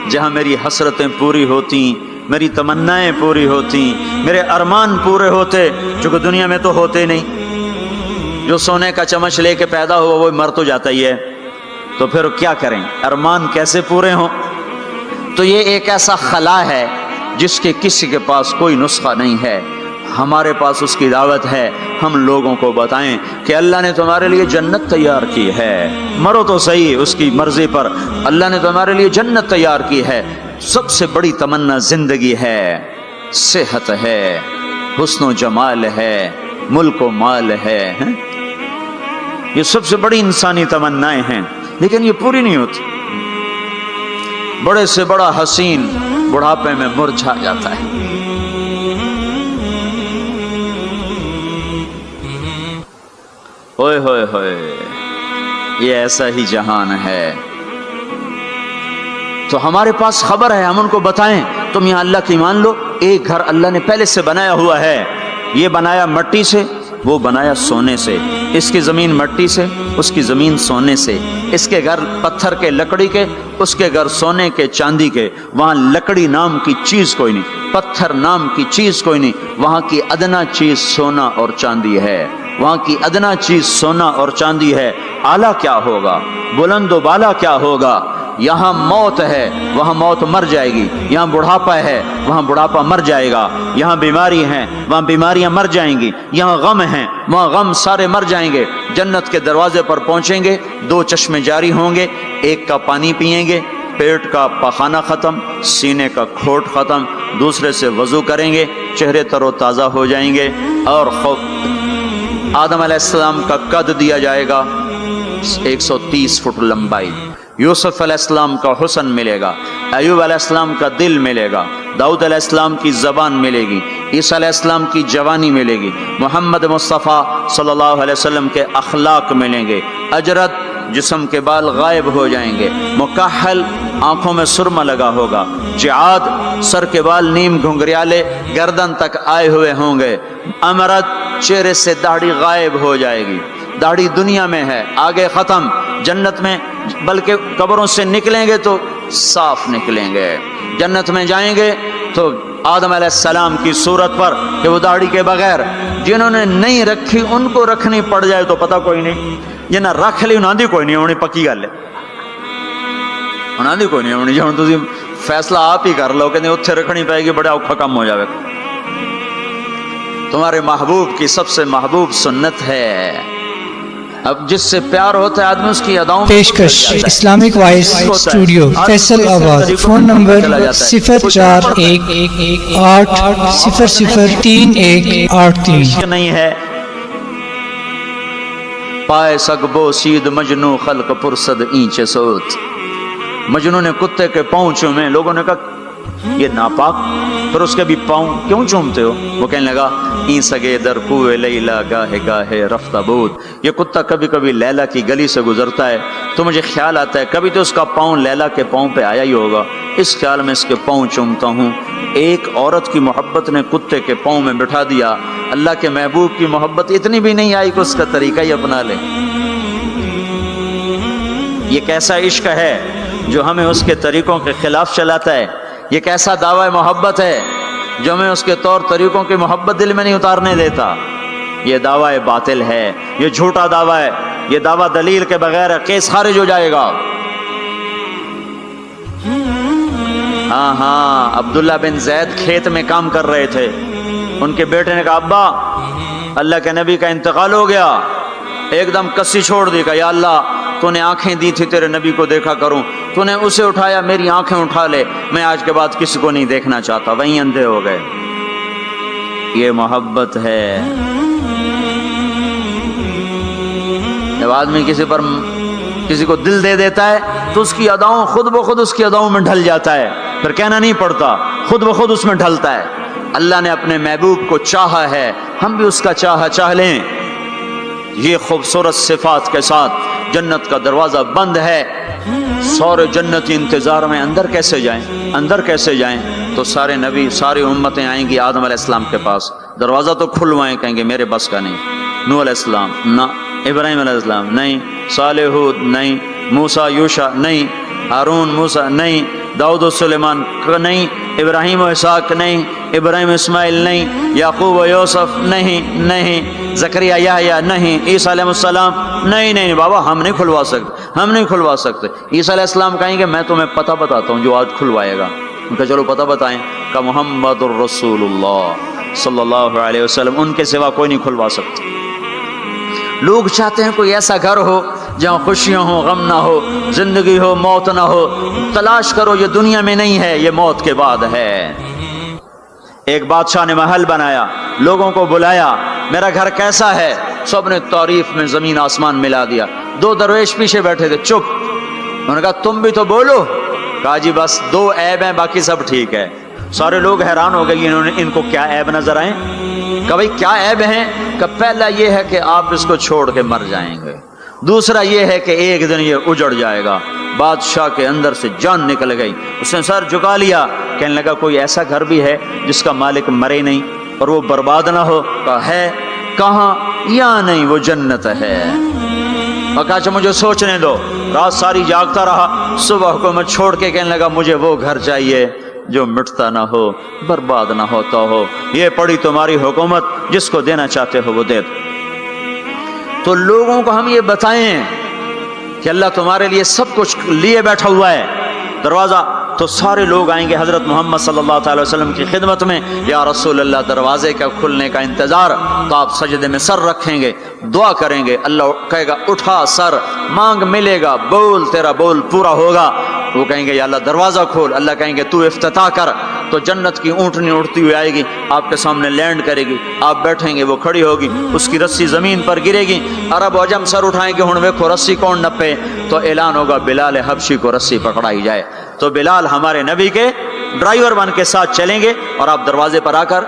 جہاں میری حسرتیں پوری ہوتی، میری تمنائیں پوری ہوتی، میرے ارمان پورے ہوتے، جو کہ دنیا میں تو ہوتے نہیں۔ جو سونے کا چمچ لے کے پیدا ہوا وہ مر تو جاتا ہی ہے، تو پھر کیا کریں، ارمان کیسے پورے ہوں؟ تو یہ ایک ایسا خلا ہے جس کے کسی کے پاس کوئی نسخہ نہیں ہے، ہمارے پاس اس کی دعوت ہے۔ ہم لوگوں کو بتائیں کہ اللہ نے تمہارے لیے جنت تیار کی ہے، مرو تو صحیح اس کی مرضی پر، اللہ نے تمہارے لیے جنت تیار کی ہے۔ سب سے بڑی تمنا زندگی ہے، صحت ہے، حسن و جمال ہے، ملک و مال ہے، یہ سب سے بڑی انسانی تمنائیں ہیں، لیکن یہ پوری نہیں ہوتی۔ بڑے سے بڑا حسین بڑھاپے میں مرجھا جاتا ہے۔ ہوئے ہوئے ہوئے، یہ ایسا ہی جہان ہے۔ تو ہمارے پاس خبر ہے، ہم ان کو بتائیں تم یہاں اللہ کی مان لو، ایک گھر اللہ نے پہلے سے بنایا ہوا ہے، یہ بنایا مٹی سے، وہ بنایا سونے سے، اس کی زمین مٹی سے، اس کی زمین سونے سے، اس کے گھر پتھر کے لکڑی کے، اس کے گھر سونے کے چاندی کے، وہاں لکڑی نام کی چیز کوئی نہیں، پتھر نام کی چیز کوئی نہیں، وہاں کی ادنا چیز سونا اور چاندی ہے، وہاں کی ادنا چیز سونا اور چاندی ہے۔ اعلیٰ کیا ہوگا، بلند و بالا کیا ہوگا؟ یہاں موت ہے، وہاں موت مر جائے گی، یہاں بڑھاپا ہے، وہاں بڑھاپا مر جائے گا، یہاں بیماری ہیں، وہاں بیماریاں مر جائیں گی، یہاں غم ہیں، وہاں غم سارے مر جائیں گے۔ جنت کے دروازے پر پہنچیں گے، دو چشمے جاری ہوں گے، ایک کا پانی پیئیں گے، پیٹ کا پخانہ ختم، سینے کا کھوٹ ختم، دوسرے سے وضو کریں گے، چہرے تر و تازہ ہو جائیں گے، اور آدم علیہ السلام کا قد دیا جائے گا 130 فٹ لمبائی، یوسف علیہ السلام کا حسن ملے گا، ایوب علیہ السلام کا دل ملے گا، दाऊद अलैहिस्सलाम की ज़बान मिलेगी, ईसा अलैहिस्सलाम की जवानी मिलेगी, मोहम्मद मुस्तफ़ा सल्लल्लाहु अलैहि वसल्लम के अखलाक मिलेंगे, अजरत जिस्म के बाल गायब हो जाएंगे, मुकहल आंखों में सुरमा लगा होगा, जिआद सर के बाल नीम घुंघरियाले गर्दन तक आए हुए होंगे, अमरत चेहरे से दाढ़ी गायब हो जाएगी, दाढ़ी दुनिया में है आगे ख़त्म, जन्नत में बल्कि कब्रों से निकलेंगे तो साफ निकलेंगे, जन्नत में जाएंगे तो आदम अलैहिस्सलाम की सूरत पर कि वो दाढ़ी के बगैर, जिन्होंने नहीं रखी उनको रखनी पड़ जाए तो पता कोई नहीं, जिन्हें रख ली उन्होंने कोई नहीं होनी, पक्की गल है, उन्होंने कोई नहीं होनी, जो तुम फैसला आप ही कर लो कि उत्थे रखनी पाएगी, बड़ा औखा काम हो जाएगा। तुम्हारे महबूब की सबसे महबूब सुन्नत है, अब जिससे प्यार होता है आदमी उसकी अदाओं पेशकश इस्लामिक वॉइस स्टूडियो फैसल आबाद, फोन नंबर 0411800383 नहीं है। पाए सकबो सीध मजनू खल्क पुरसद ईंचे सोत, मजनू ने कुत्ते के पाँव चूमे, लोगों ने कहा ये नापाक, पर उसके भी पाँव क्यों चूमते हो? वो कहने लगा ई सगे दर कुए लैला गाहे गाहे रफ्ता बूद, ये कुत्ता कभी कभी लैला की गली से गुजरता है तो मुझे ख्याल आता है कभी तो उसका पाँव लैला के पाँव पे आया ही होगा, इस ख्याल में इसके पाँव चूमता हूँ। एक औरत की मोहब्बत ने कुत्ते के पाँव में बिठा दिया, अल्लाह के महबूब की मोहब्बत इतनी भी नहीं आई कि उसका तरीका ही अपना ले। ये कैसा इश्क है जो हमें उसके तरीकों के खिलाफ चलाता है, ये कैसा दावा मोहब्बत है जो हमें उसके तौर तरीकों की मोहब्बत दिल में नहीं उतारने देता। ये दावा बातिल है, ये झूठा दावा है, ये दावा दलील के बगैर केस खारिज हो जाएगा। हाँ हाँ, अब्दुल्ला बिन जैद खेत में काम कर रहे थे, उनके बेटे ने कहा अब्बा अल्लाह के नबी का इंतकाल हो गया, एकदम कस्सी छोड़ दी, कहा या अल्लाह तूने आंखें दी थी तेरे नबी को देखा करूं, तूने उसे उठाया, मेरी आंखें उठा ले, मैं आज के बाद किसी को नहीं देखना चाहता, वहीं अंधे हो गए। ये मोहब्बत है। जब आदमी किसी को दिल दे देता है तो उसकी अदाओं खुद ब खुद उसकी अदाओं में ढल जाता है, फिर कहना नहीं पड़ता, खुद ब खुद उसमें ढलता है। अल्लाह ने अपने महबूब को चाहा है, हम भी उसका चाह लें। ये खूबसूरत सिफात के साथ जन्नत का दरवाज़ा बंद है, सारे जन्नती इंतज़ार में अंदर कैसे जाएं? तो सारे नबी सारी उम्मतें आएंगी आदम अलैहिस्सलाम के पास, दरवाज़ा तो खुलवाएं, कहेंगे मेरे बस का नहीं। नूह अलैहिस्सलाम ना, इब्राहिम अलैहिस्सलाम नहीं, सालेह हूद नहीं, मूसा यूशा नहीं, हारून मूसा नहीं, दाऊद सुलेमान नहीं, इब्राहिम इसाक नहीं, इब्राहिम इस्माइल नहीं, याकूब यूसुफ नहीं, ज़करिया याहया नहीं, ईसा अलैहिस्सलाम नहीं बाबा हम नहीं खुलवा सकते। ईसा अलैहिस्सलाम कहेंगे मैं तुम्हें पता बताता हूँ जो आज खुलवाएगा। उनका चलो पता बताएं, का मुहम्मदुर रसूलुल्लाह सल्लल्लाहु अलैहि वसल्लम, उनके सिवा कोई नहीं खुलवा सकता। लोग चाहते हैं कोई ऐसा घर हो जहाँ खुशियाँ हो, गम ना हो, जिंदगी हो, मौत ना हो। तलाश करो, ये दुनिया में नहीं है, ये मौत के बाद है। एक बादशाह ने महल बनाया, लोगों को बुलाया, मेरा घर कैसा है? सब ने तारीफ में जमीन आसमान मिला दिया। दो दरवेश पीछे बैठे थे, चुप। उन्होंने कहा तुम भी तो बोलो। कहा जी बस दो ऐब हैं, बाकी सब ठीक है। सारे लोग हैरान हो गए, इनको क्या ऐब नजर आए? कहा भाई क्या ऐब हैं? कि पहला ये है कि आप इसको छोड़ के मर जाएंगे, दूसरा ये है कि एक दिन ये उजड़ जाएगा। बादशाह के अंदर से जान निकल गई, उसने सर झुका लिया, कहने लगा कोई ऐसा घर भी है जिसका मालिक मरे नहीं और वो बर्बाद ना हो? कहा है। कहाँ? या नहीं, वो जन्नत है। और कहा अच्छा मुझे सोचने दो। रात सारी जागता रहा, सुबह को मैं छोड़ के कहने लगा मुझे वो घर चाहिए जो मिटता ना हो, बर्बाद ना होता हो। ये पड़ी तुम्हारी हुकूमत, जिसको देना चाहते हो वो दे दो। तो लोगों को हम ये बताएं कि अल्लाह तुम्हारे लिए सब कुछ लिए बैठा हुआ है, दरवाज़ा तो सारे लोग आएंगे हज़रत मोहम्मद सल्लल्लाहु अलैहि वसल्लम की खिदमत में, या रसूल अल्लाह दरवाजे का खुलने का इंतज़ार। तो आप सजदे में सर रखेंगे, दुआ करेंगे, अल्लाह कहेगा उठा सर, मांग मिलेगा, बोल तेरा बोल पूरा होगा। वो कहेंगे या अल्लाह दरवाज़ा खोल, अल्लाह कहेंगे तू इफ्तिताह कर। तो जन्नत की ऊँटनी उड़ती हुई आएगी, आपके सामने लैंड करेगी, आप बैठेंगे, वो खड़ी होगी, उसकी रस्सी ज़मीन पर गिरेगी। अरब अजम सर उठाएंगे, हुण वेखो रस्सी कौन नपे। तो ऐलान होगा बिलाल हबशी को रस्सी पकड़ाई जाए। तो बिलाल हमारे नबी के ड्राइवर बन के साथ चलेंगे और आप दरवाजे पर आकर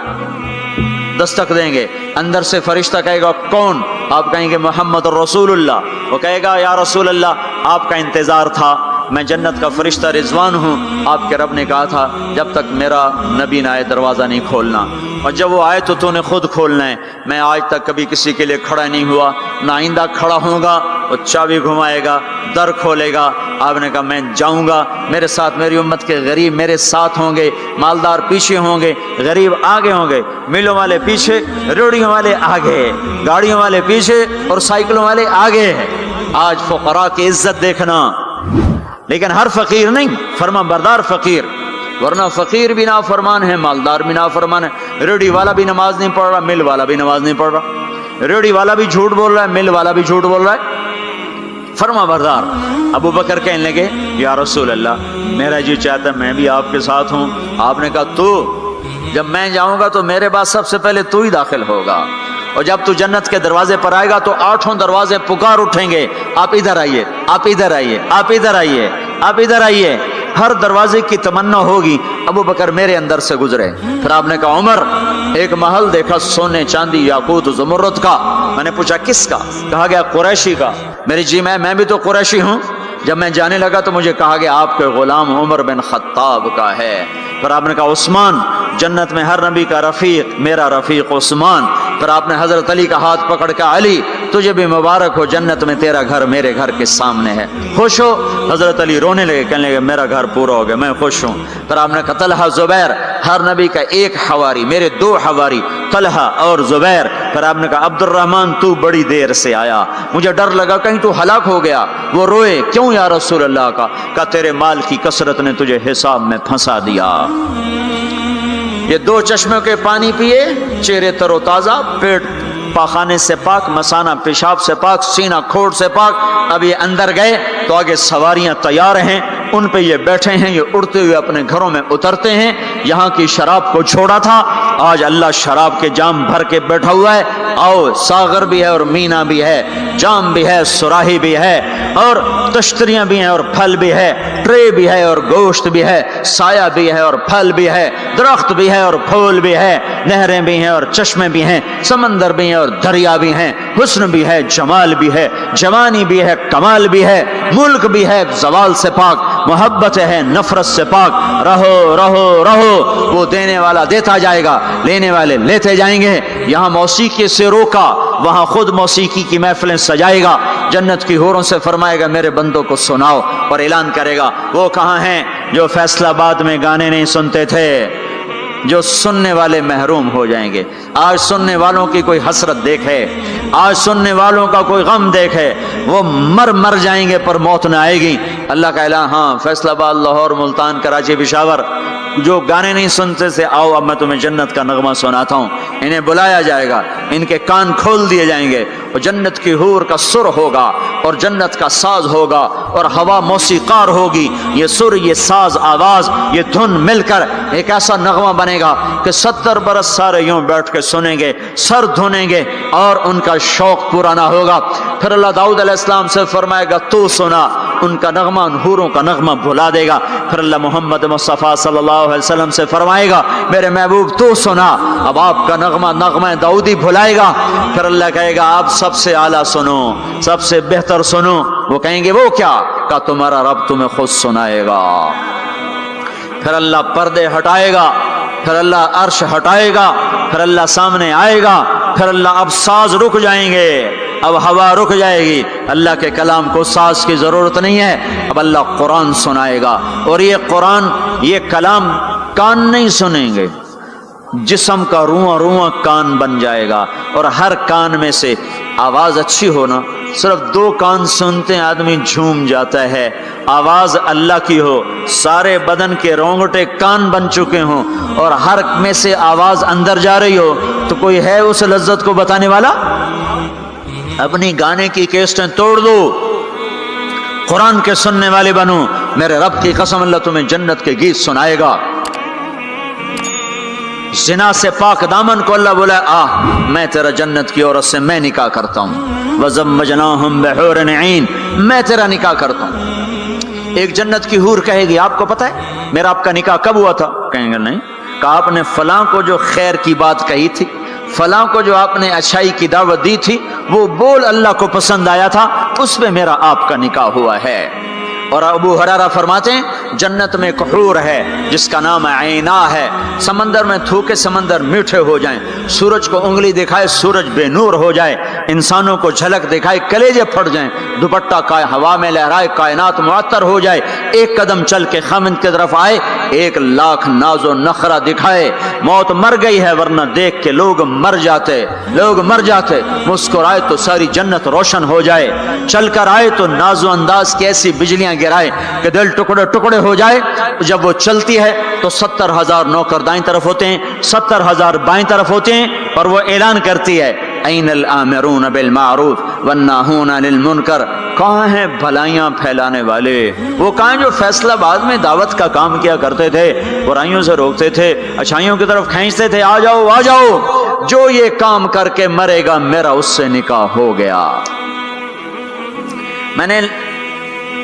दस्तक देंगे। अंदर से फरिश्ता कहेगा कौन? आप कहेंगे मोहम्मद रसूलुल्लाह। वो कहेगा या रसूल अल्लाह आपका इंतजार था, मैं जन्नत का फरिश्ता रिजवान हूँ, आपके रब ने कहा था जब तक मेरा नबी ना आए दरवाज़ा नहीं खोलना, और जब वो आए तो तूने खुद खोलना है। मैं आज तक कभी किसी के लिए खड़ा नहीं हुआ, ना आइंदा खड़ा होऊंगा। वो चाबी घुमाएगा, दर खोलेगा। आपने कहा मैं जाऊंगा, मेरे साथ मेरी उम्मत के गरीब मेरे साथ होंगे, मालदार पीछे होंगे, गरीब आगे होंगे, मिलों वाले पीछे, रेहड़ियों वाले आगे, गाड़ियों वाले पीछे और साइकिलों वाले आगे। आज फुकरा की इज्जत देखना, लेकिन हर फकीर नहीं, फरमा बरदार फकीर, वरना फकीर भी नाफरमान है, मालदार भी नाफरमान है। रेहड़ी वाला भी नमाज नहीं पढ़ रहा, मिल वाला भी नमाज नहीं पढ़ रहा, रेहड़ी वाला भी झूठ बोल रहा है, मिल वाला भी झूठ बोल रहा है। फरमा बरदार। अबू बकर कहने लगे या रसूल अल्लाह मेरा जी चाहता है मैं भी आपके साथ हूँ। आपने कहा तू, जब मैं जाऊंगा तो मेरे बाद सबसे पहले तू ही दाखिल होगा, और जब तू जन्नत के दरवाजे पर आएगा तो 8 दरवाजे पुकार उठेंगे, आप इधर आइए, आप इधर आइए, आप इधर आइए, आप इधर आइए। हर दरवाजे की तमन्ना होगी अबू बकर मेरे अंदर से गुजरे। फिर आपने कहा उमर एक महल देखा सोने चांदी याकूत ज़ुमर्रद का। मैंने पूछा किसका? कहा गया कुरैशी का। मेरी जी मैं भी तो कुरैशी हूँ। जब मैं जाने लगा तो मुझे कहा गया आपके गुलाम उमर बिन खत्ताब का है। फिर आपने कहा उस्मान, जन्नत में हर नबी का रफीक, मेरा रफीक उस्मान। फिर आपने हजरत अली का हाथ पकड़ के अली तुझे भी मुबारक हो, जन्नत में तेरा घर मेरे घर के सामने है, खुश हो। हजरत अली रोने लगे, कहने लगे मेरा घर पूरा हो गया, मैं खुश हूँ। फिर आपने कहा तलहा जुबैर, हर नबी का एक हवारी, मेरे 2 हवारी तलहा और जुबैर। फिर आपने कहा अब्दुर्रहमान तू बड़ी देर से आया, मुझे डर लगा कहीं तू हलाक हो गया। वो रोए क्यों या रसूल अल्लाह का तेरे माल की कसरत ने तुझे हिसाब में फंसा दिया। ये 2 चश्मों के पानी पिए, चेहरे तरोताजा, पेट पाखाने से पाक, मसाना पेशाब से पाक, सीना खोट से पाक। अब ये अंदर गए तो आगे सवारियां तैयार हैं, उन पे ये बैठे हैं, ये उड़ते हुए अपने घरों में उतरते हैं। यहाँ की शराब को छोड़ा था, आज अल्लाह शराब के जाम भर के बैठा हुआ है। आओ सागर भी है और मीना भी है, जाम भी है, सुराही भी है, और तश्तरियां भी हैं और फल भी है, ट्रे भी है और गोश्त भी है, साया भी है और फल भी है, दरख्त भी है और फूल भी है, नहरें भी हैं और चश्मे भी हैं, समंदर भी हैं और दरिया भी हैं, हुस्न भी है, जमाल भी है, जवानी भी है, कमाल भी है, मुल्क भी है जवाल से पाक, मोहब्बत है नफरत से पाक। रहो रहो रहो, वो देने वाला देता जाएगा, लेने वाले लेते जाएंगे। यहाँ मौसीकी से रोका, वहाँ खुद मौसीकी की महफिलें सजाएगा। जन्नत की हूरों से फरमाएगा मेरे बंदों को सुनाओ, और ऐलान करेगा वो कहाँ हैं जो फैसलाबाद में गाने नहीं सुनते थे, जो सुनने वाले महरूम हो जाएंगे। आज सुनने वालों की कोई हसरत देखे, आज सुनने वालों का कोई गम देखे, वो मर जाएंगे पर मौत न आएगी। अल्लाह का ऐलान, हाँ फैसलाबाद, लाहौर, मुल्तान, कराची, पेशावर, जो गाने नहीं सुनते से आओ अब मैं तुम्हें जन्नत का नगमा सुनाता हूँ। इन्हें बुलाया जाएगा, इनके कान खोल दिए जाएंगे, और जन्नत की हूर का सुर होगा और जन्नत का साज होगा, और हवा मौसीकार होगी। ये सुर, ये साज, आवाज, ये धुन मिलकर एक ऐसा नगमा बनेगा कि 70 बरस सारे यूं बैठ के सुनेंगे, सर धुनेंगे और उनका शौक पूरा ना होगा। फिर अल्लाह दाऊद अलैहिस्सलाम से फरमाएगा तू सुना, उनका नगमा उन हूरों का नगमा भुला देगा। फिर अल्लाह मोहम्मद मुस्तफ़ा सल्लल्लाहु अलैहि वसल्लम से फरमाएगा मेरे महबूब तू सुना, अब आपका नगमा दाऊदी भुलाएगा। फिर अल्लाह कहेगा आप सबसे आला सुनो, सबसे बेहतर सुनो। वो कहेंगे वो क्या? का तुम्हारा रब तुम्हें खुद सुनाएगा। फिर अल्लाह पर्दे हटाएगा, फिर अल्लाह अर्श हटाएगा, फिर अल्लाह सामने आएगा, फिर अल्लाह अब साज रुक जाएंगे, अब हवा रुक जाएगी, अल्लाह के कलाम को साज की जरूरत नहीं है। अब अल्लाह कुरान सुनाएगा, और ये कुरान, ये कलाम कान नहीं सुनेंगे, जिस्म का रुआं रुआं कान बन जाएगा। और हर कान में से आवाज अच्छी हो ना, सिर्फ 2 कान सुनते आदमी झूम जाता है। आवाज अल्लाह की हो, सारे बदन के रोंगटे कान बन चुके हों, और हर में से आवाज अंदर जा रही हो, तो कोई है उस लज्जत को बताने वाला? अपनी गाने की केस्टें तोड़ दो, कुरान के सुनने वाले बनो। मेरे रब की कसम अल्लाह तुम्हें जन्नत के गीत सुनाएगा। जिना से पाक दामन को अल्लाह बोला मैं तेरा जन्नत की औरत से मैं निकाह करता हूँ, वज़म्मजनाहुम बिहूरिन ऐन, मैं तेरा निकाह करता हूँ। ایک جنت کی حور کہے گی آپ کو پتہ ہے میرا آپ کا نکاح کب ہوا تھا؟ کہیں گے نہیں. کہا آپ نے فلاں کو جو خیر کی بات کہی تھی، فلاں کو جو آپ نے اچھائی کی دعوت دی تھی، وہ بول اللہ کو پسند آیا تھا، اس پہ میرا آپ کا نکاح ہوا ہے. اور ابو ہریرہ فرماتے ہیں جنت میں ایک حور ہے جس کا نام عینا ہے. سمندر میں تھوکے سمندر میٹھے ہو جائیں، سورج کو انگلی دکھائے سورج بے نور ہو جائے، انسانوں کو جھلک دکھائے کلیجے پھٹ جائیں، دوپٹہ ہوا میں لہرائے کائنات معطر ہو جائے، ایک قدم چل کے خامند کی طرف آئے، 1,00,000 ناز و نخرہ دکھائے، موت مر گئی ہے ورنہ دیکھ کے لوگ مر جاتے، مسکرائے تو ساری جنت روشن ہو جائے، چل کر آئے تو ناز و انداز کی ایسی بجلیاں گرائے کہ دل ٹکڑے ٹکڑے ہو جائے. جب وہ چلتی ہے تو 70,000 نوکر دائیں طرف ہوتے ہیں، 70,000 بائیں طرف ہوتے ہیں، اور وہ اعلان کرتی ہے این الآمرون بالمعروف والناہون عن المنکر. کہاں ہیں بھلائیاں پھیلانے والے؟ وہ کہاں ہیں جو فیصلہ آباد میں دعوت کا کام کیا کرتے تھے، برائیوں سے روکتے تھے، اچھائیوں کی طرف کھینچتے تھے، آ جاؤ جو یہ کام کر کے مرے گا میرا اس سے نکاح ہو گیا. میں نے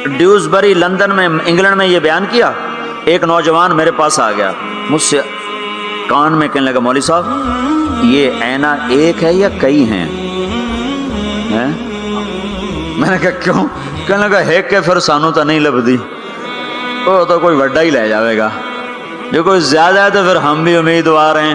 ڈیوزبری لندن میں انگلینڈ میں یہ بیان کیا. ایک نوجوان میرے پاس آ گیا، مجھ سے کان میں کہنے لگا مولوی صاحب یہ عینا ایک ہے یا کئی ہیں؟ میں نے کہا کیوں؟ کہنے لگا ہے کہ پھر سانو تو نہیں لبدی، وہ تو کوئی وڈا ہی لے جاوے گا، جو کوئی زیادہ ہے تو پھر ہم بھی امیدوار ہیں.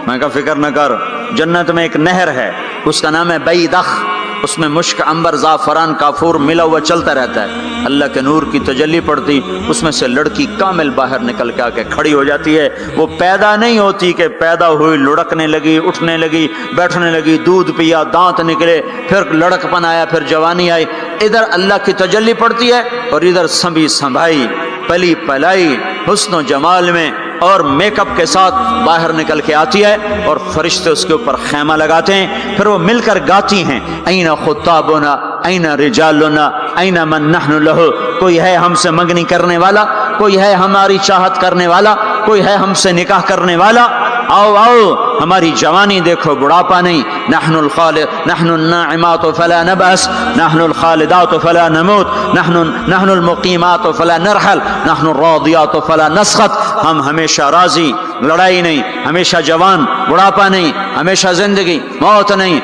میں کہا فکر نہ کر، جنت میں ایک نہر ہے اس کا نام ہے بیدخ، اس میں مشک عنبر زعفران کافور ملا ہوا چلتا رہتا ہے، اللہ کے نور کی تجلی پڑتی، اس میں سے لڑکی کامل باہر نکل کے آ کے کھڑی ہو جاتی ہے. وہ پیدا نہیں ہوتی کہ پیدا ہوئی لڑکنے لگی، اٹھنے لگی، بیٹھنے لگی، دودھ پیا، دانت نکلے، پھر لڑک پن آیا، پھر جوانی آئی. ادھر اللہ کی تجلی پڑتی ہے اور ادھر سنبھی سنبھائی پلی پلائی حسن و جمال میں اور میک اپ کے ساتھ باہر نکل کے آتی ہے، اور فرشتے اس کے اوپر خیمہ لگاتے ہیں، پھر وہ مل کر گاتی ہیں این خطابنا این رجالنا این من نحن لہ. کوئی ہے ہم سے منگنی کرنے والا، کوئی ہے ہماری چاہت کرنے والا، کوئی ہے ہم سے نکاح کرنے والا. آؤ ہماری جوانی دیکھو، بڑھاپا نہیں. نحن الناعمات فلا نبأس، نحن الخالدات فلا نموت، نحن المقیمات فلا نرحل، نحن الراضیات فلا نسخط. ہم ہمیشہ راضی، لڑائی نہیں، ہمیشہ جوان، بڑھاپا نہیں، ہمیشہ زندگی، موت نہیں،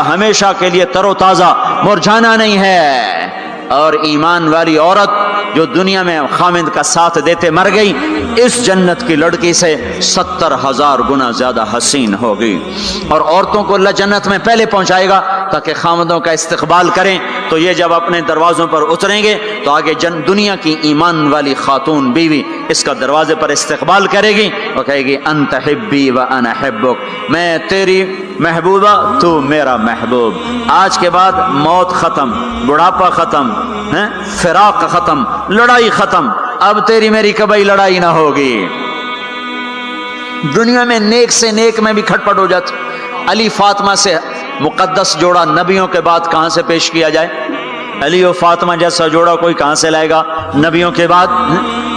ہمیشہ کے لیے تر و تازہ، مرجھانا نہیں ہے. اور ایمان والی عورت جو دنیا میں خامد کا ساتھ دیتے مر گئی، اس جنت کی لڑکی سے 70,000 گنا زیادہ حسین ہوگی. اور عورتوں کو اللہ جنت میں پہلے پہنچائے گا تاکہ خامدوں کا استقبال کریں. تو یہ جب اپنے دروازوں پر اتریں گے تو آگے دنیا کی ایمان والی خاتون بیوی اس کا دروازے پر استقبال کرے گی اور کہے گی انت حبی و انا حبک، میں تیری محبوبہ تو میرا محبوب. آج کے بعد موت ختم، بڑھاپا ختم، فراق ختم، لڑائی ختم، اب تیری میری کبھی لڑائی نہ ہوگی. دنیا میں نیک سے نیک میں بھی کھٹ پٹ ہو جاتی. علی فاطمہ سے مقدس جوڑا نبیوں کے بعد کہاں سے پیش کیا جائے؟ علی و فاطمہ جیسا جوڑا کوئی کہاں سے لائے گا نبیوں کے بعد؟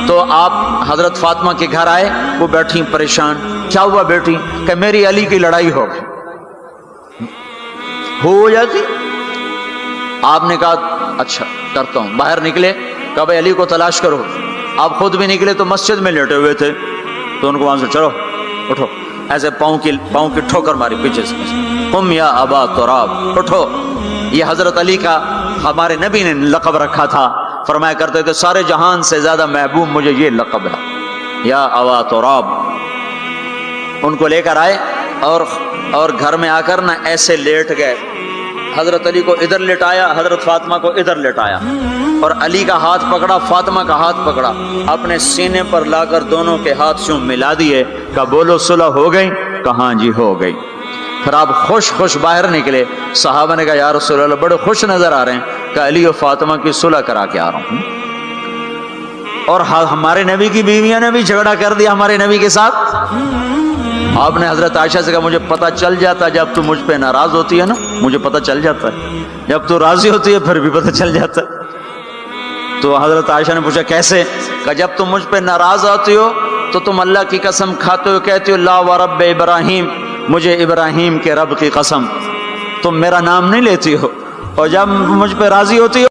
تو آپ حضرت فاطمہ کے گھر آئے، وہ بیٹھی پریشان. کیا ہوا بیٹی؟ کہ میری علی کی لڑائی ہو جاتی. آپ نے کہا اچھا کرتا ہوں. باہر نکلے، کہا بھائی علی کو تلاش کرو. آپ خود بھی نکلے تو مسجد میں لیٹے ہوئے تھے، تو ان کو وہاں سے چلو اٹھو، ایسے پاؤں کی ٹھوکر ماری پیچھے سے، قم یا ابا تراب، اٹھو. یہ حضرت علی کا ہمارے نبی نے لقب رکھا تھا، فرمایا کرتے تھے سارے جہان سے زیادہ محبوب مجھے یہ لقب ہے، یا ابا تراب. ان کو لے کر آئے اور گھر میں آ کر نہ ایسے لیٹ گئے. حضرت علی کو ادھر لٹایا، حضرت فاطمہ کو ادھر لٹایا، اور علی کا ہاتھ پکڑا، فاطمہ کا ہاتھ پکڑا، اپنے سینے پر لا کر دونوں کے ہاتھ سے ملا دیے. کہا بولو صلح ہو گئی؟ کہاں جی ہو گئی. پھر آپ خوش باہر نکلے. صحابہ نے کہا یا رسول اللہ بڑے خوش نظر آ رہے ہیں. کہ علی و فاطمہ کی صلح کرا کے آ رہا ہوں. اور ہمارے نبی کی بیویاں نے بھی جھگڑا کر دیا ہمارے نبی کے ساتھ. آپ نے حضرت عائشہ سے کہا مجھے پتہ چل جاتا جب تو مجھ پہ ناراض ہوتی ہے نا، مجھے پتہ چل جاتا ہے، جب تو راضی ہوتی ہے پھر بھی پتہ چل جاتا ہے. تو حضرت عائشہ نے پوچھا کیسے؟ کہ جب تم مجھ پہ ناراض ہوتی ہو تو تم اللہ کی قسم کھاتے ہو، کہتے ہو لا ورب ابراہیم، مجھے ابراہیم کے رب کی قسم، تم میرا نام نہیں لیتی ہو. اور جب مجھ پہ راضی ہوتی ہو